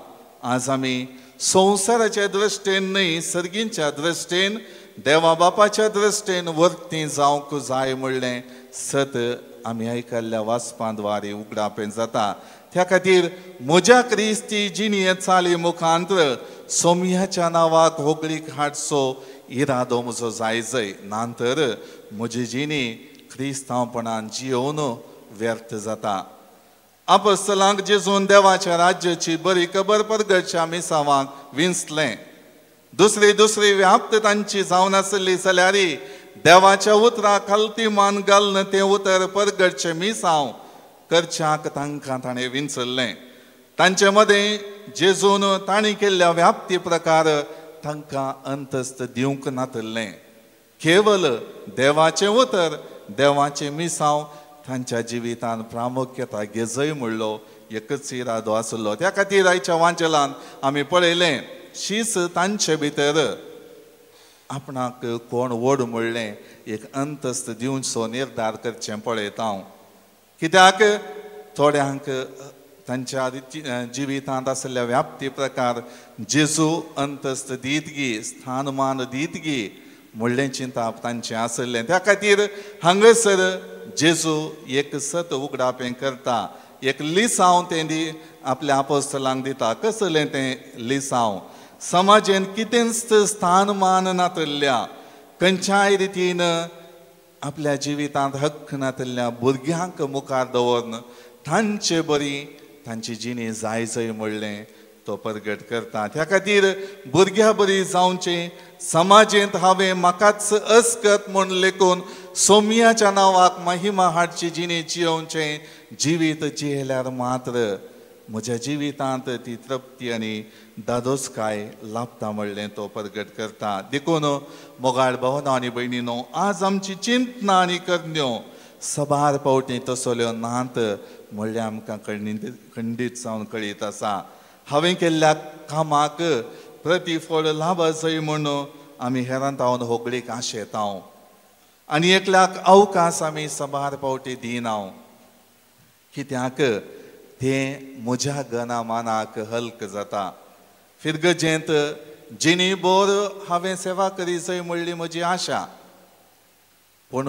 आज आमी संवसाराच्या दृश्टेन न्हय सर्गींच्या दृश्टेन देवा बापाच्या दृश्टेन वर्ती जावंक जाय म्हणलें सत आमी आयकल्ल्या वाचपांद्वारे उगडापें जाता. त्या खातीर म्हज्या क्रिस्ती जिणये चाली मुखांतर सोमयाच्या नांवाक होगळीक हाडचो इरादो म्हजो जायजय. नांतर म्हजी जिणी क्रिस्तांवपणान जियोवन व्यर्थ जाता. आपोस्तलांक जेजून देवाच्या राज्याची बरी खबर परगटच्या मिसावांक विंचलें. दुसरी व्याप्त तांची जावन आसली जाल्यार देवाच्या उतरा खालती मान घालन तें उतर परगडचें मिसांव करच्याक तांकां ताणें विंचरलें. तांचे मदें जेजून तांणी केल्ल्या व्याप्ती प्रकार तांकां अंतस्त दिवंक नातल्लें. केवल देवाचें उतर देवाचें मिसांव तांच्या जिवितांत प्रामुख्यता घेजय म्हणलो एकच इरादो आसलो. त्या खातीर आयच्या वांचलांत आमी पळयलें शीस तांचे भितर आपणाक कोण व्हड म्हणलें एक अंतस्त दिवचो निर्धार करचें पळयता हांव. कित्याक थोड्यांक तांच्या जिवितांत आसलेल्या व्याप्ती प्रकार जेजू अंतस्त दितगी स्थानमान दितगी म्हणलें चिंताप तांचें आसलें. त्या खातीर हांगासर जेजू एक सत उगडापें करता. एक लिसांव तें आपल्या आपोस्तलांक दिता. कसलें तें लिसांव? समाजेन कितेंच स्थानमान नातल्ल्या खंयच्याय रितीन आपल्या जिवितांत हक्क नातल्ल्या भुरग्यांक मुखार दवरून तांचे बरी तांची जिणी जायजय म्हणलें तो परगट करता. त्या खातीर भुरग्यां बरी जावचें समाजेंत हांवें म्हाकाच अस्कत म्हूण लेखून सोमयाच्या नांवाक महिमा हाडची जिणी जियोवचें. जिवीत जियेल्यार मात्र म्हज्या जिवितांत ती तृप्ती आनी दादोसकाय लाभता म्हणलें तो परगट करता. देखून मोगाळ भावनो आनी भयणीनो, आज आमची चिंतना आनी करण्यो सबार पावटी तसल्यो नात म्हणलें आमकां खंडीत जावन कळीत आसा. हांवें केल्ल्या कामाक प्रतिफळ लाभ जाय म्हूण आमी हेरांत हांवन होगळीक आशेता आनी एकल्याक अवकाश आमी सबार पावटी दिना. कित्याक तें म्हज्या गना मानाक हल्क जाता. फिरगजेंत जिणी बोर हांवें सेवा करी जाय म्हणली म्हजी आशा. पूण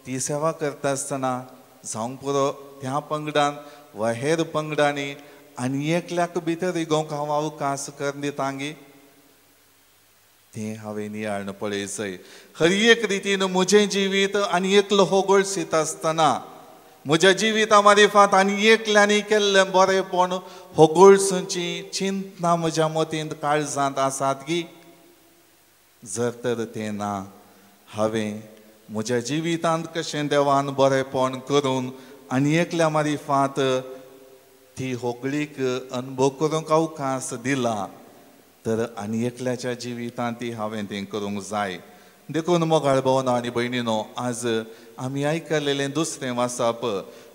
ती सेवा करता आसतना जावंक पुरो त्या पंगडान वा हेर पंगडांनी आनी एकल्याक भितर इगोवंक हांव अवकाश कर दितांगी तें हांवें नियाळन पळय जाय. हर एक रितीन म्हजें जिवीत आनी एकलो होगळशीत आसतना म्हज्या जिविता मारिफात आनी एकल्यांनी केल्लें बरेंपण होगळसूची चिंतना म्हज्या मतींत काळजांत आसात गी. जर तर तें ना, हांवें म्हज्या जिवितांत कशें देवान बरेंपण करून आनी एकल्या मारिफात ती होगळीक अनुभव करूंक अवकाश दिला तर आनी एकल्याच्या जिवितांत ती हांवें तें करूंक जाय. देखून मोगाळ भावनो आनी भयणीनो, आज आमी आयकलेलें दुसरें वाचप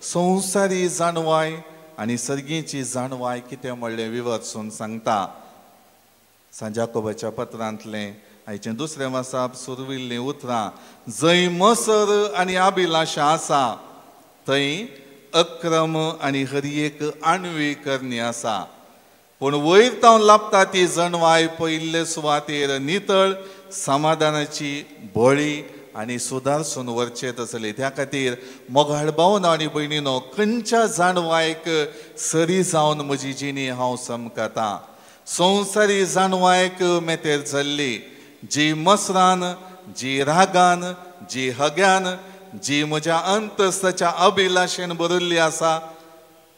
संवसारी जाणवाय आनी सर्गीची जाणवाय कितें म्हणलें विवरसून सांगता. सांजाकोबाच्या पत्रांतलें आयचें दुसरें वाचप सुरविल्लीं उतरां. जंय मसर आनी अभिलाशा आसा थंय अक्रम आनी हरयेक आण्वी करणी आसा. पूण वयर तावन लाभता ती जणवाय पयले सुवातेर नितळ समाधानाची बळी आनी सुदारसून वरचेत आसली. त्या खातीर मोगाळ भावनो आनी भयणीनो, खंयच्या जाणवायक सरी जावन म्हजी जिणी हांव समकतां. संवसारी जाणवायक मेतेर जाल्ली जी मसरान, जी रागान, जी हग्यान, जी म्हज्या अंतस्ताच्या अभिलाशेन भरिल्ली आसा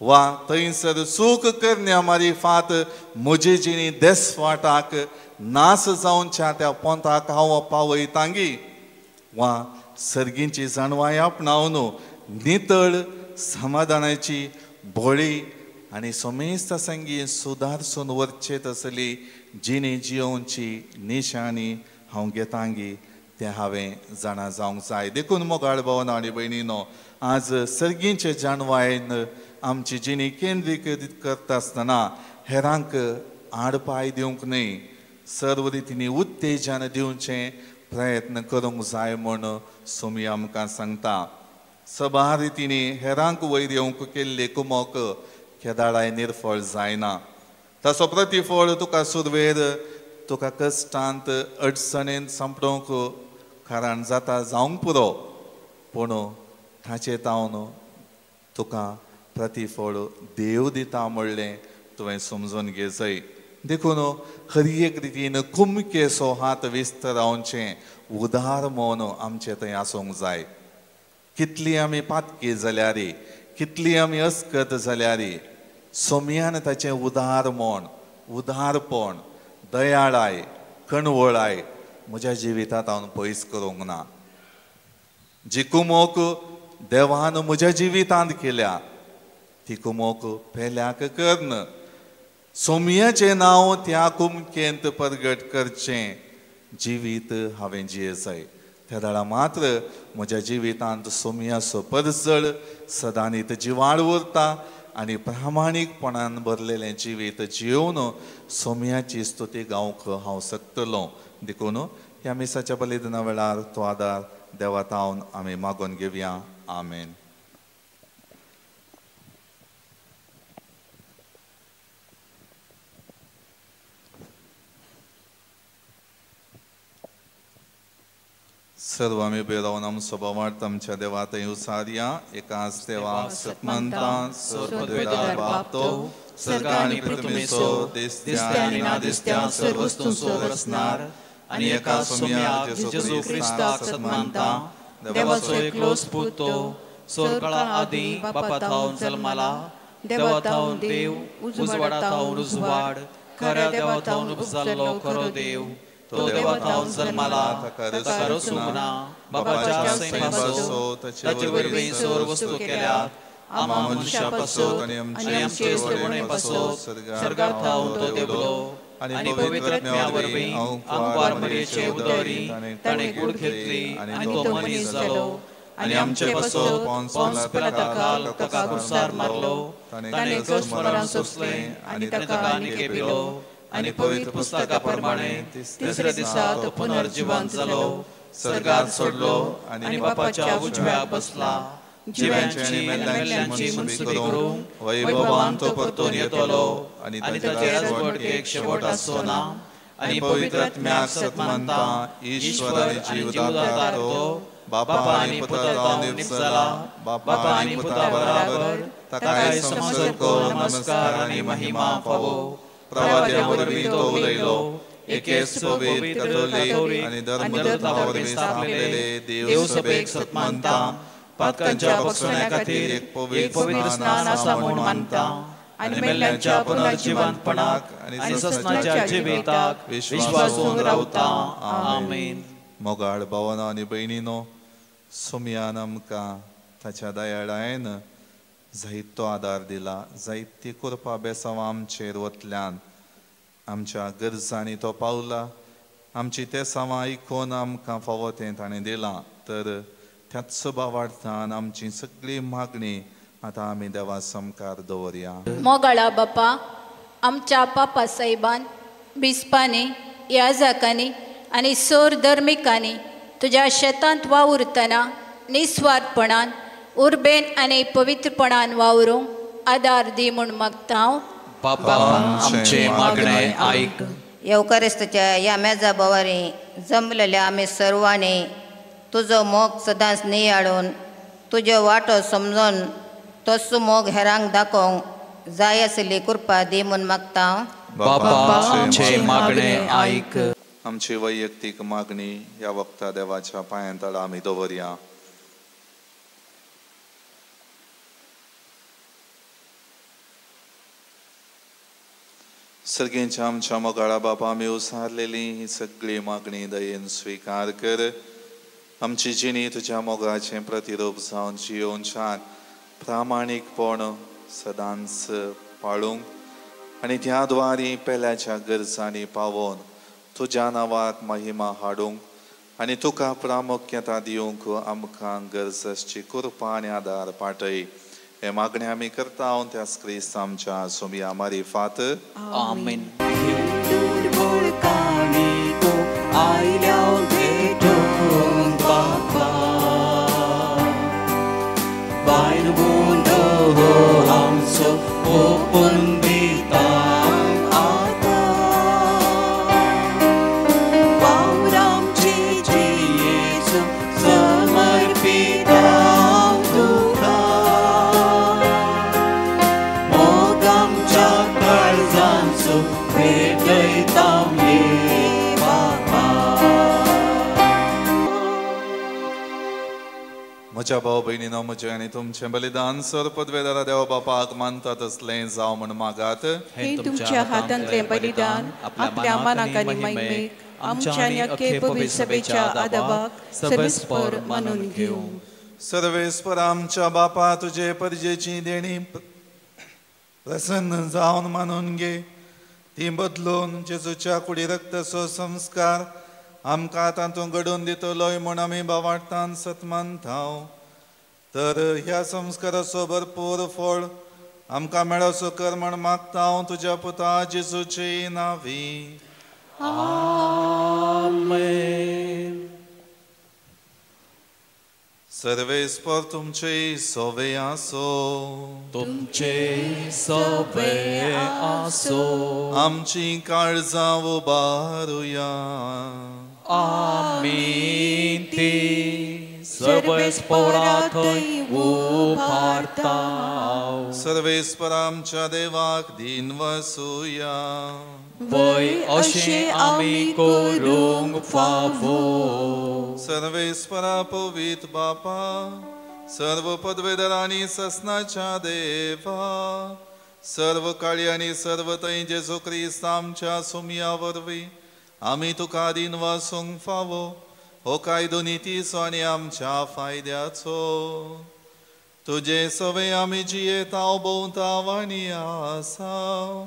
वा थंयसर सूख करण्या मारिफात म्हजी जिणी देसवाटाक नास जावनच्या त्या पोंताक हांव पावयतांगी वा सर्गीची जाणवाय आपणावन नितळ समाधानाची बळी आनी सोमेस्त संगी सुदारसून वरचेत आसली जिणी जियोवची निशाणी हांव घेतांगी तें हांवें जाणा जावंक जाय. देखून मोगाळ भावनो आनी भयणीनो, आज सर्गीचे जाणवायेन आमची जिणी केंद्रीकृत करता आसतना हेरांक आडपाय दिवंक न्हय, सर्व रितींनी उत्तेजन दिवचें प्रयत्न करूंक जाय म्हूण सोमी आमकां सांगता. सबार रितींनी हेरांक वयर येवंक केल्ली कुमक केदाराय निर्फळ जायना. ताचो प्रतिफळ तुका सुरवेर तुका कश्टांत अडचणेंत संपडोवंक कारण जाता जावंक पुरो, पूण ताचे तावन तुका प्रतिफळ देव दिता म्हणलें तुवें समजून घे जाय. देखून हर एक रितीन कुमकेसो हात विस्तरावचें उदार मौन आमचें थंय आसूंक जाय. कितली आमी पातकी जाल्यार, कितली आमी अस्कत जाल्यार सोमयान ताचें उदार मौन, उदारपण, दयाळाय, कणवळाय म्हज्या जिवितांत हांव पयस करूंक ना. जी कुमोक देवान म्हज्या जिवितांत केल्या ती कुमोक पेल्याक करन सोमयाचें नांव त्या कुमकेंत परगट करचें जिवीत हांवें जियेसाय. त्या दाडा मात्र म्हज्या जिवितांत सोमयाचो परजळ सदांनीत जिवाड उरता आनी प्रामाणीकपणान भरलेलें जिवीत जियोवन सोमयाची स्तुती गावंक हांव शकतलों. देखून ह्या मिसाच्या बलिदाना वेळार तो आदार देवातावन आमी मागून घेवया. आमेन. सर्व आमी उबे रावन आमचो बोवाळ आमच्या देवा थंय उसारया. एकाच देवा सतमंता सोर्पद्वेदार बापतो सर्गा आनी पृथ्वीचो दिसत्या आनी नादिसत्या सर्व वस्तूंचो रचणार आनी एका सोम्या जेजू क्रिस्ताक सतमंता देवाचो एकलो पूत तो सोरकाळा आदी बापा थावन जल्माला देवा थावन देव उजवाडा थावन उजवाड खऱ्या देवा थावन उपजल्लो खरो देव तो देवा थावन जल्माला ताका रचूंकना बापाच्या सैमाचो ताचे वरवीं सर्व वस्तू केल्यात आमा मनशा पासत आनी आमचे सगळे पासत सर्गांत थावन तो देवलो आनी पवित्र आत्म्या वरवीं अंगवार मरयेचे उदरी ताणें कूड घेतली आनी तो मनीस जालो आनी आमचे पासत पोंस पिलाताकाल ताका क्रुसार मारलो ताणें गस्मरान सोंसलें आनी ताका आनीक पिलो आनी पवित्र पुस्तका प्रमाणे तिसऱ्या दिसा तो पुनर्जिवंत जालो सर्गांत सोडलो आनी बापाच्या उजव्या बसला जिव्यांची आनी मेल्ल्यांची मनसुबी करूंक वैभवान तो परतून येतलो आनी ताचे राजवटीक शेवट आसचो ना आनी पवित्र आत्म्याक सतमंता ईश्वर आनी जीवदाता तो बापा आनी पुता जावन निपजला बापा आनी पुता बराबर ताकाय समर्पण नमस्कार आनी महिमा फावो प्रवाद्या वरवीं तो उलयलो एकेच पवित्र कॅथोलीक आनी धर्मदूता वरवीं स्थापलेले देव सभेक सतमंता पातकांच्या पक्षण्या खातीर एक पवित्र स्नान आसा म्हूण मानता आनी मेल्ल्यांच्या पुनर्जिवंतपणाक आनी ससनाच्या जिविताक विश्वासून रावता. आमेन. मोगाळ भावानो आनी भयणीनो, सोमयान आमकां ताच्या दयाळायेन जायतो आदार दिला. जायती कृपा बेसांवां आमचेर वतल्यान आमच्या गरजांनी तो पावला. आमची ते सावां आयकून आमकां फावो तें ताणें दिलां. तर त्याच भावार्थान आमची सगळी मागणी आतां आमी देवा समकार दवरया. मोगाळा बापा, आमच्या पापा साहेबान बिस्पांनी याजकांनी आनी सोर धर्मिकांनी तुज्या शेतांत वावुरतना निस्वार्थपणान उर्बेन आनी पवित्रपणान वावरूंक आदार दी म्हूण मागता हांव. बापा, आमचे मागणे आयक. येवकारिस्ताच्या ह्या मेजा बोवारी जमलेल्या आमी सर्वांनी तुजो मोग सदांच नियाळून तुजो वाटो समजून तसो मोग हेरांक दाखोवंक जाय आसली कृपा दी म्हूण मागता हांव. बापा, आमचे मागणे आयक. आमची वैयक्तीक मागणी ह्या वक्ता देवाच्या पांयां तळा आमी दवरया. सर्गेंच्या आमच्या मोगाळा बापा, आमी उसारलेली ही सगळी मागणी दयेन स्विकार कर. आमची जिणी तुज्या मोगाचें प्रतिरूप जावन जियोवच्याक प्रामाणीकपण सदांच पाळूंक आनी त्या द्वारी पेल्याच्या गरजांनी पावोवन तुज्या नांवाक महिमा हाडूंक आनी तुका प्रामुख्यता दिवंक आमकां गरजेची कृपा आनी आदार पाठय. हे मागणी आमी करता हांव त्या क्रिस्त आमच्या सोमया मारिफात. आमेन. म्हज्या भाव भयणीनो, म्हजें आनी तुमचें बलिदान सर्पद्वेदारा देवा बापाक मानता तसलें जावं म्हण मागात. हे तुमच्या हातांतलें बलिदान आपल्या मनाक आनी महिमेक आमच्या आणि अख्खे पवित्र सभेच्या आदाबाक सर्वेस्पर मानून घेऊ. सर्वेस्पर आमच्या बापा तुझे परजेची देणी प्रसन्न जावन मानून घे. ती बदलून जेजूच्या कुडी रक्तचो संस्कार आमकां तातूंत घडोवन दितलोय म्हूण आमी बावार्थान सतमान थाव. तर ह्या संस्काराचो भरपूर फळ आमकां मेळोसो कर म्हण मागता हांव तुज्या पुता जेजूचे नांवी. आमेन. सर्वेस्पर तुमचे सोवे आसो. तुमचे सोबे आसो. आमची काळजां उबारुया. आमीन. ती सर्वेस्परांतय उबारताव. सर्वेस्पर आमच्या देवाक दिन वसूया. वय अशें आमी करूंक फावो. सर्वेस्परा पवित्र बापा सर्व पदवेदर आनी ससनाच्या देवा सर्व काळी आनी सर्व थंय जेजू क्रिस्त आमच्या सुमया वरवीं आमी तुका दिन वासूंक फावो. हो कायदो नितीचो आनी आमच्या फायद्याचो. तुजे सवे आमी जियेताव भोंवताव आनी आसाव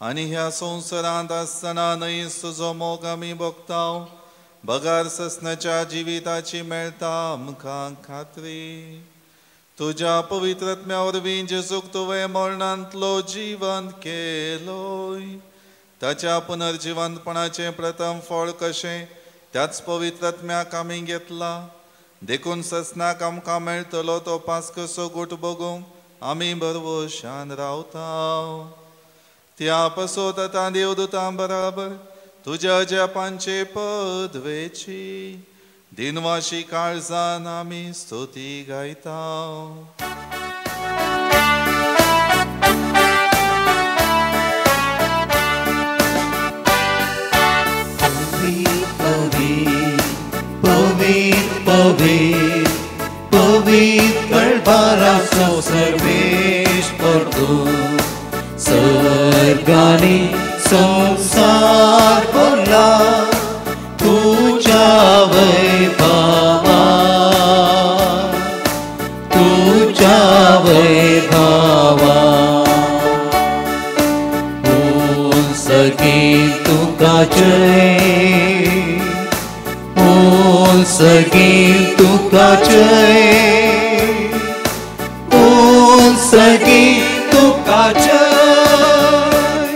आनी ह्या संवसारांत आसतना न्हयच तुजो मोग आमी भोगताव. बगार ससनाच्या जिविताची मेळटा आमकां खात्री. तुज्या पवित्रत्म्या वरवीं जेजूक तुवें मरणांतलो जिवंत केलोय. ताच्या पुनर्जिवंतपणाचें प्रथम फळ कशें त्याच पवित्रत्म्याक आमी घेतला. देखून ससनाक आमकां मेळटलो तो पास्कसो गूट बगूंक आमी बरवशान रावताव. त्या पासत आतां देवदूतां बराबर तुज्या जपांचे पदवेची दिनवाशी काळजान आमी स्तुती गायताव. पवित्र कळबाराचो सर्वेस्पर तूं सर्गानी संसार भरला तुझ्या वैभवान. तुझ्या वैभवान सगळी तुका जय. सगळी तुका जय. सगळी तुका जय.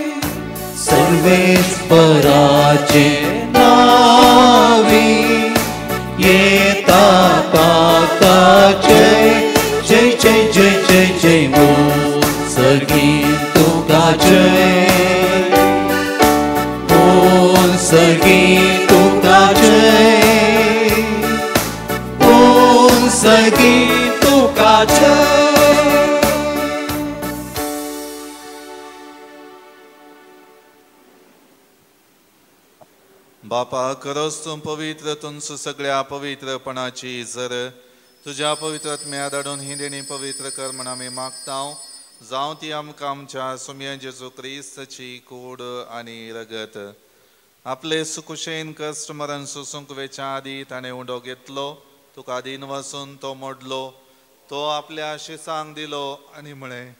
सर्वेस्पराचे नावी येता पाता जय जय जय जय जय जय. सगळी तुका जय. सगळी तुका जय. सगळी तुका जय. बापा खरोच तूं पवित्र तुमच सगळ्या पवित्रपणाची जर तुज्या पवित्रत्म्या धाडून ही देणी पवित्र कर म्हण आमी मागताव. जावं ती आमकां आमच्या सुमया जेजू क्रिस्ताची कूड आनी रगत. आपले सुकुशेन कश्ट मरण सोसूंक वेच्या आदी ताणें उंडो घेतलो. तुका दिन वचून तो मोडलो. तो आपल्या शिसांक दिलो आनी म्हळें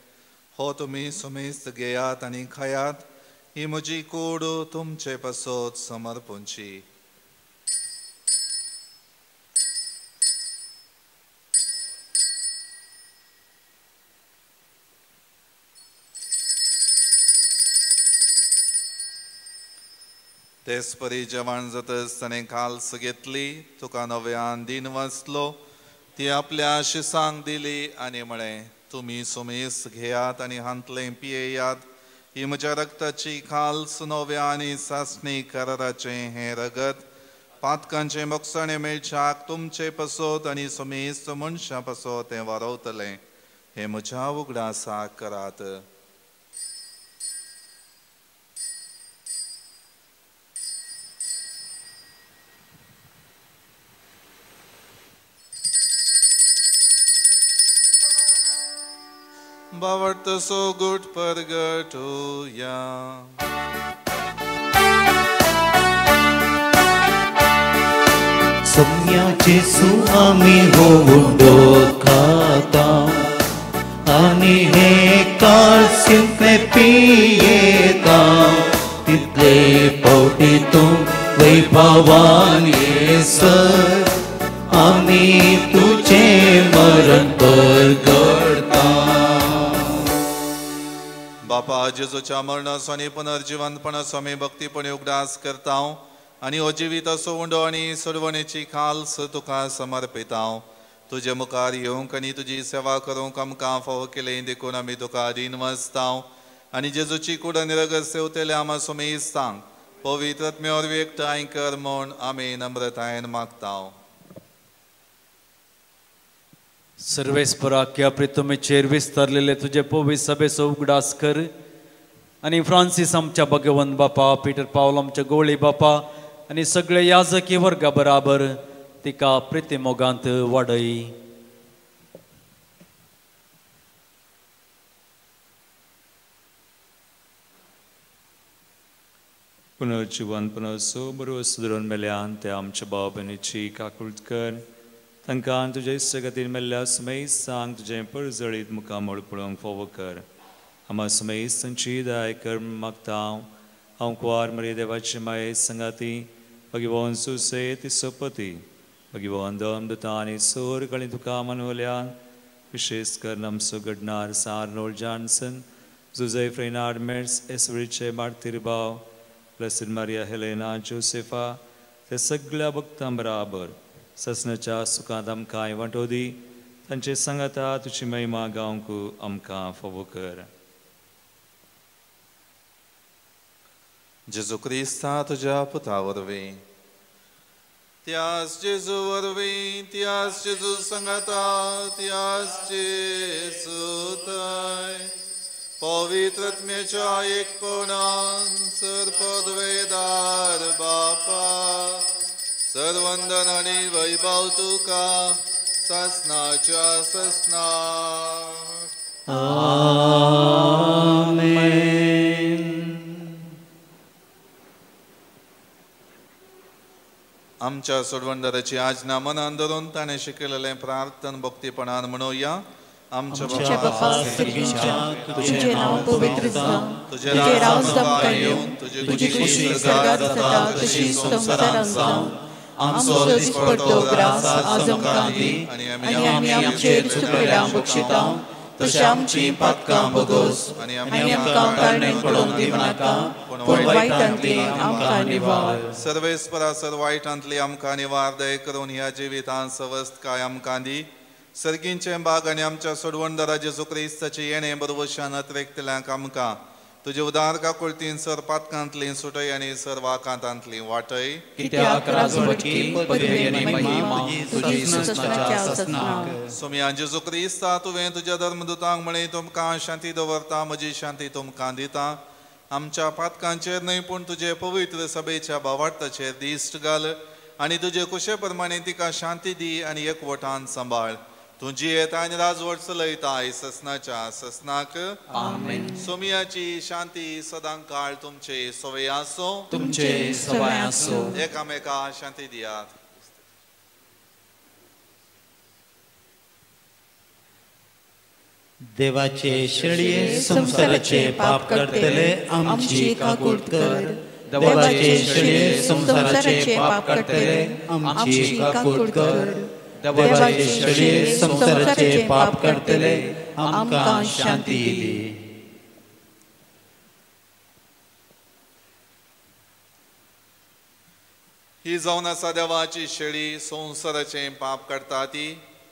हो तुमी सुमेस्त घेयात आनी खायात. ही म्हजी कूड तुमचे पासत समर्पूंची. तेच परी जेवण जातच ताणें काल्स घेतली. तुका नव्यान दिन वाचलो. ती आपल्या शिसांक दिली आनी म्हळें तुमी सुमेस घेयात आनी हांतलें पियेयात. ही म्हज्या रक्ताची खाल्स नव्या आनी सासणी कराराचें हें रगत पातकांचे मोगसाणें मेळच्याक तुमचे पासत आनी सुमेस्त मनशां पासत हें वारवतलें. हें म्हज्या उगडासाक करात. बावडतसो गुट परगटूया. सोम्याचेसू आमी होऊंडोत खाता आनी हे काळसिंतले पियेता तितले पावटी तूं वैभवान येसर आमी तुझे मरण परगडता. बापा जेजूच्या मरणाचो आनी पुनर्जिवंतपणाचो आमी भक्तीपणी उगडास करता आनी हो जिवीत असो उंडो आनी सोडवणेची खालस तुका समर्पिता. तुजे मुखार येवंक आनी तुजी सेवा करूंक आमकां फावो केलें देखून आमी तुका अधीन वचता आनी जेजूची कूड निरगस सेवतेले आमा सुमेज सांग पवित्र आत्म्यावर एकठांय कर म्हूण आमी नम्रतायेन मागता. सर्वेस्परा क्या प्रितुमेचेर विस्तारलेले तुझे पवित्र सभेचो उगडास कर आनी फ्रांसीस आमच्या भगवंत बापा पिटर पावल आमच्या गोळी बापा आनी सगळे याजकी वर्गा बराबर तिका प्रितिमोगांत वाडय. पुनर्जिवंतपणाचो बरो सुदरून मेल्यान ते आमच्या भाव भयणीची काकूळट कर तांकां तुजे इश्ट खातीर मेल्ल्या सुमेज सांग तुजें परजळीत मुखामोळ पळोवंक फावो कर. आमा सुमेज तांची दाय कर मागता हांव कुंवार मरी देवाची माये संगाती भगवान सुसे तिचो पती भगवान दोता आनी सोर कळी तुका मनवल्यान विशेष कर आमचो घडणार सार्नोल जॉन्सन जुझे फ्रेनार्ड मेर्स एसवरीचे मार्तीर भाव ब्लेसिड मारिया हेलेना जोसेफा ते सगळ्या भक्तां बराबर ससनाच्या सुखांत आमकां वांटो दी तांचे सांगाता तुजी महिमा गावंक आमकां फावो कर. जेजू क्रिस्ता तुज्या पुता वरवीं त्यास जेजू वरवीं त्यास जेजू सांगाता त्यास जेजू थंय पवित्र आत्म्याच्या एकपणान सर्पद्वेदार बापा सर्वंदन आनी वैभव तुका ससनाच्या ससना. आमच्या सोडवंदराची आज्ञा मनान धरून ताणें शिकयलेलें प्रार्थन भक्तीपणान म्हणुया. आमच्या बापा तुझे नाव पवित्र जावं तुझे राव जमता येवं तुझी खुशी स्वर्गांत जाता तशी संवसारांत जावं. आमचो दिसपट्टो ग्रास आज आमकां दी आनी आमी आमचेर चुकलेल्यांक बक्षिता तशें आमची पातकां भोगोस आनी आमकां कारणान पडोवंक दिवं नाका पूण वायटांतली आमकां निवार. सर्वेस्परा सर्व वायटांतली आमकां निवार दय करून ह्या जिवितांत सवस्त काय आमकां दी. सर्गींचे बाग आनी आमच्या सोडवणदारा जेजू क्रिस्ताचे येणे बरोवशान अतिरेक्तल्यांक आमकां तुजे उदार काकुळतीन सर पातकांतली सुटय आनी सर वाकांतांतली वाटय. सोम्या जेजू क्रिस्ता तुवें तुज्या धर्मदुतांक म्हळें तुमकां शांती दवरता म्हजी शांती तुमकां दिता. आमच्या पातकांचेर न्हय पूण तुजे पवित्र सभेच्या भावार्थाचेर दिश्ट घाल आनी तुजे कुशे प्रमाणे तिका शांती दी आनी एकवटान सांबाळ. तुजी येता आनी राजवट चलयताय ससनाच्या ससनाक. आमेन. सोम्याची शांती सदां काळ तुमचे सवय आसो तुमचे सवय आसो. एकामेका शांती दियात. देवाचे शेळये संसाराचे पाप करतले आमची काकूट कर. देवाचे शेळये संसाराचे पाप करतले आमची काकूट कर. देवाचे शेळये संसाराचे पाप करतले आमकां शांती दी. ही जावन आसा देवाची शेळी संसाराचे पाप करता ती.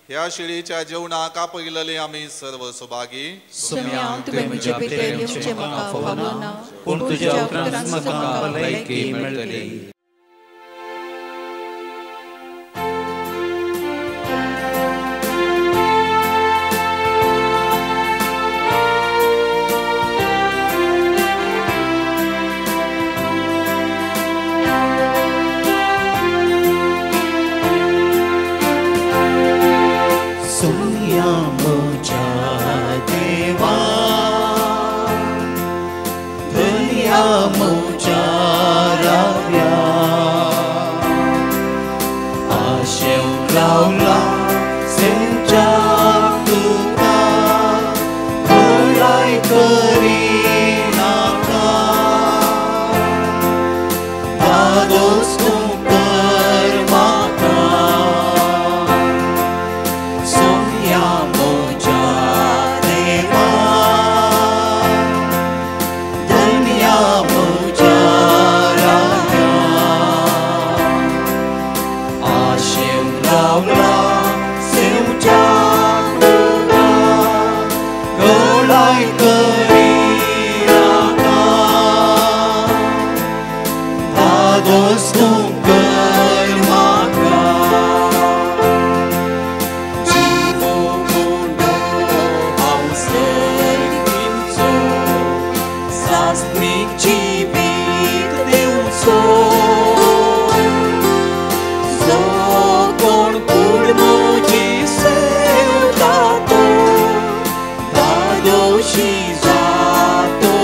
ह्या शेळीच्या जेवणाक आपयलेले आमी सर्व सुभागी. सोम्या तुवें म्हजे पितेर येवचें म्हाका फावो ना पूण तुज्या उपरांत म्हाका भलायकी मेळटली. मोचा राव्या करिनाका धादोस तूं कर म्हाका सोम्या म्हज्या देवा धन्या म्हज्या राया आशेव रावला सेवच्या गळाय करिनाका धादोस तूं कर म्हाका जीव मुंडो हांव सर्गींचो सासणीक जिवीत दिवचो जो कोण कूड म्हजी सेवता तो धादोशी जातो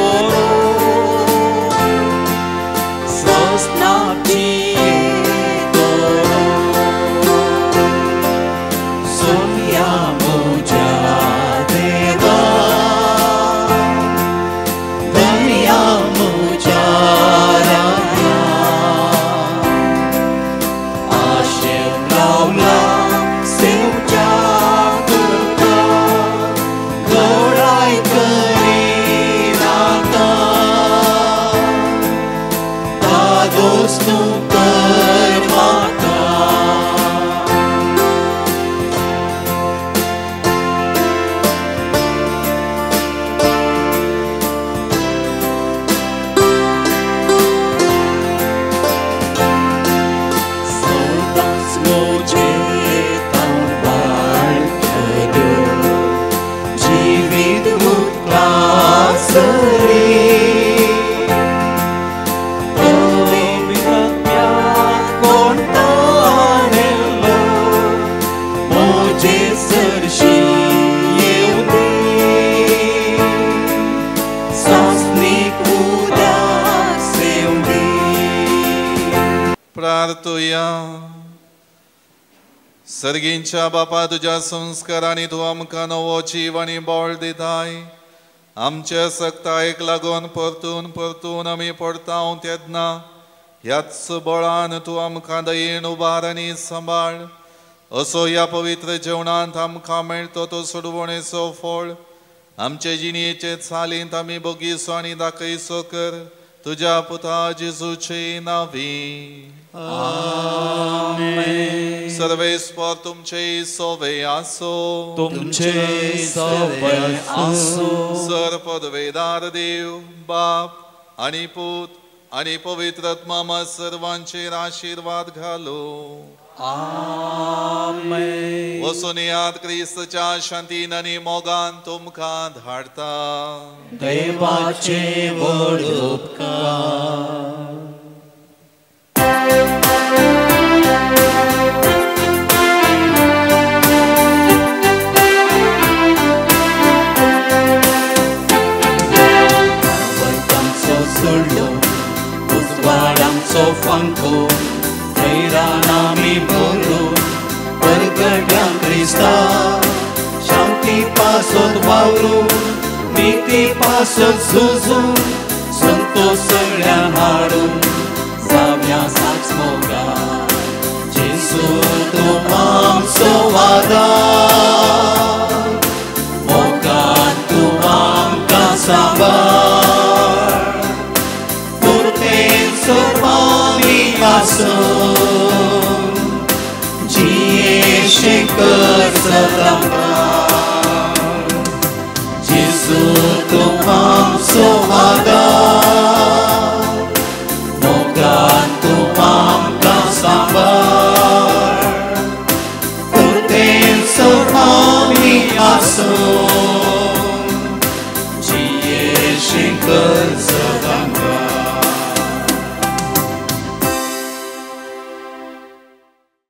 सोसनाची येतो सोम्या म्हज्या देवा धन्या म्हज्या राया आशेव रावला सेवच्या तुका गळाय करिनाका धादोस तूं कर म्हाका सदांच म्हजें वाळटल्यो जिवीत मुखासरी कोण ताणेल्लो म्हजे सरशी येवं दी सासणीक उदार सेव दी प्रार्थुया सर्गींच्या बापा तुज्या संस्कारांनी तूं आमकां नवो जीव आनी बोळ दिताय आमच्या सक्तायेक लागून परतून परतून आमी पडतांव तेन्ना ह्याच बळान तूं आमकां दयेन उबार आनी सांबाळ असो ह्या पवित्र जेवणांत आमकां मेळटो तो सोडवणेचो फळ आमचे जिणेचे चालींत आमी बोगीसो आनी दाखयसो कर तुज्या पुता जेजूचे नांवी सर्वेस्पर तुमचे सोवे आसो तुमचे सोवे आसो सर पदवेदार देव बाप आनी पूत आनी पवित्र आत्मा सर्वांचेर आशीर्वाद घालो आमेन वचून याद क्रिस्ताच्या शांतीन आनी मोगान तुमकां धाडता देवाचे व्हड उपकार fanco Nami bolu Bergada Krista Shanti pasot wauru Niti pasot zuzu Santo săgrea haru Zamia sax moga Jesu tu am sovada Moga tu am casabar Curten sormani asum Jieșe căr să Jesu tu am sovada Moga tu am casabar Curten sormani asum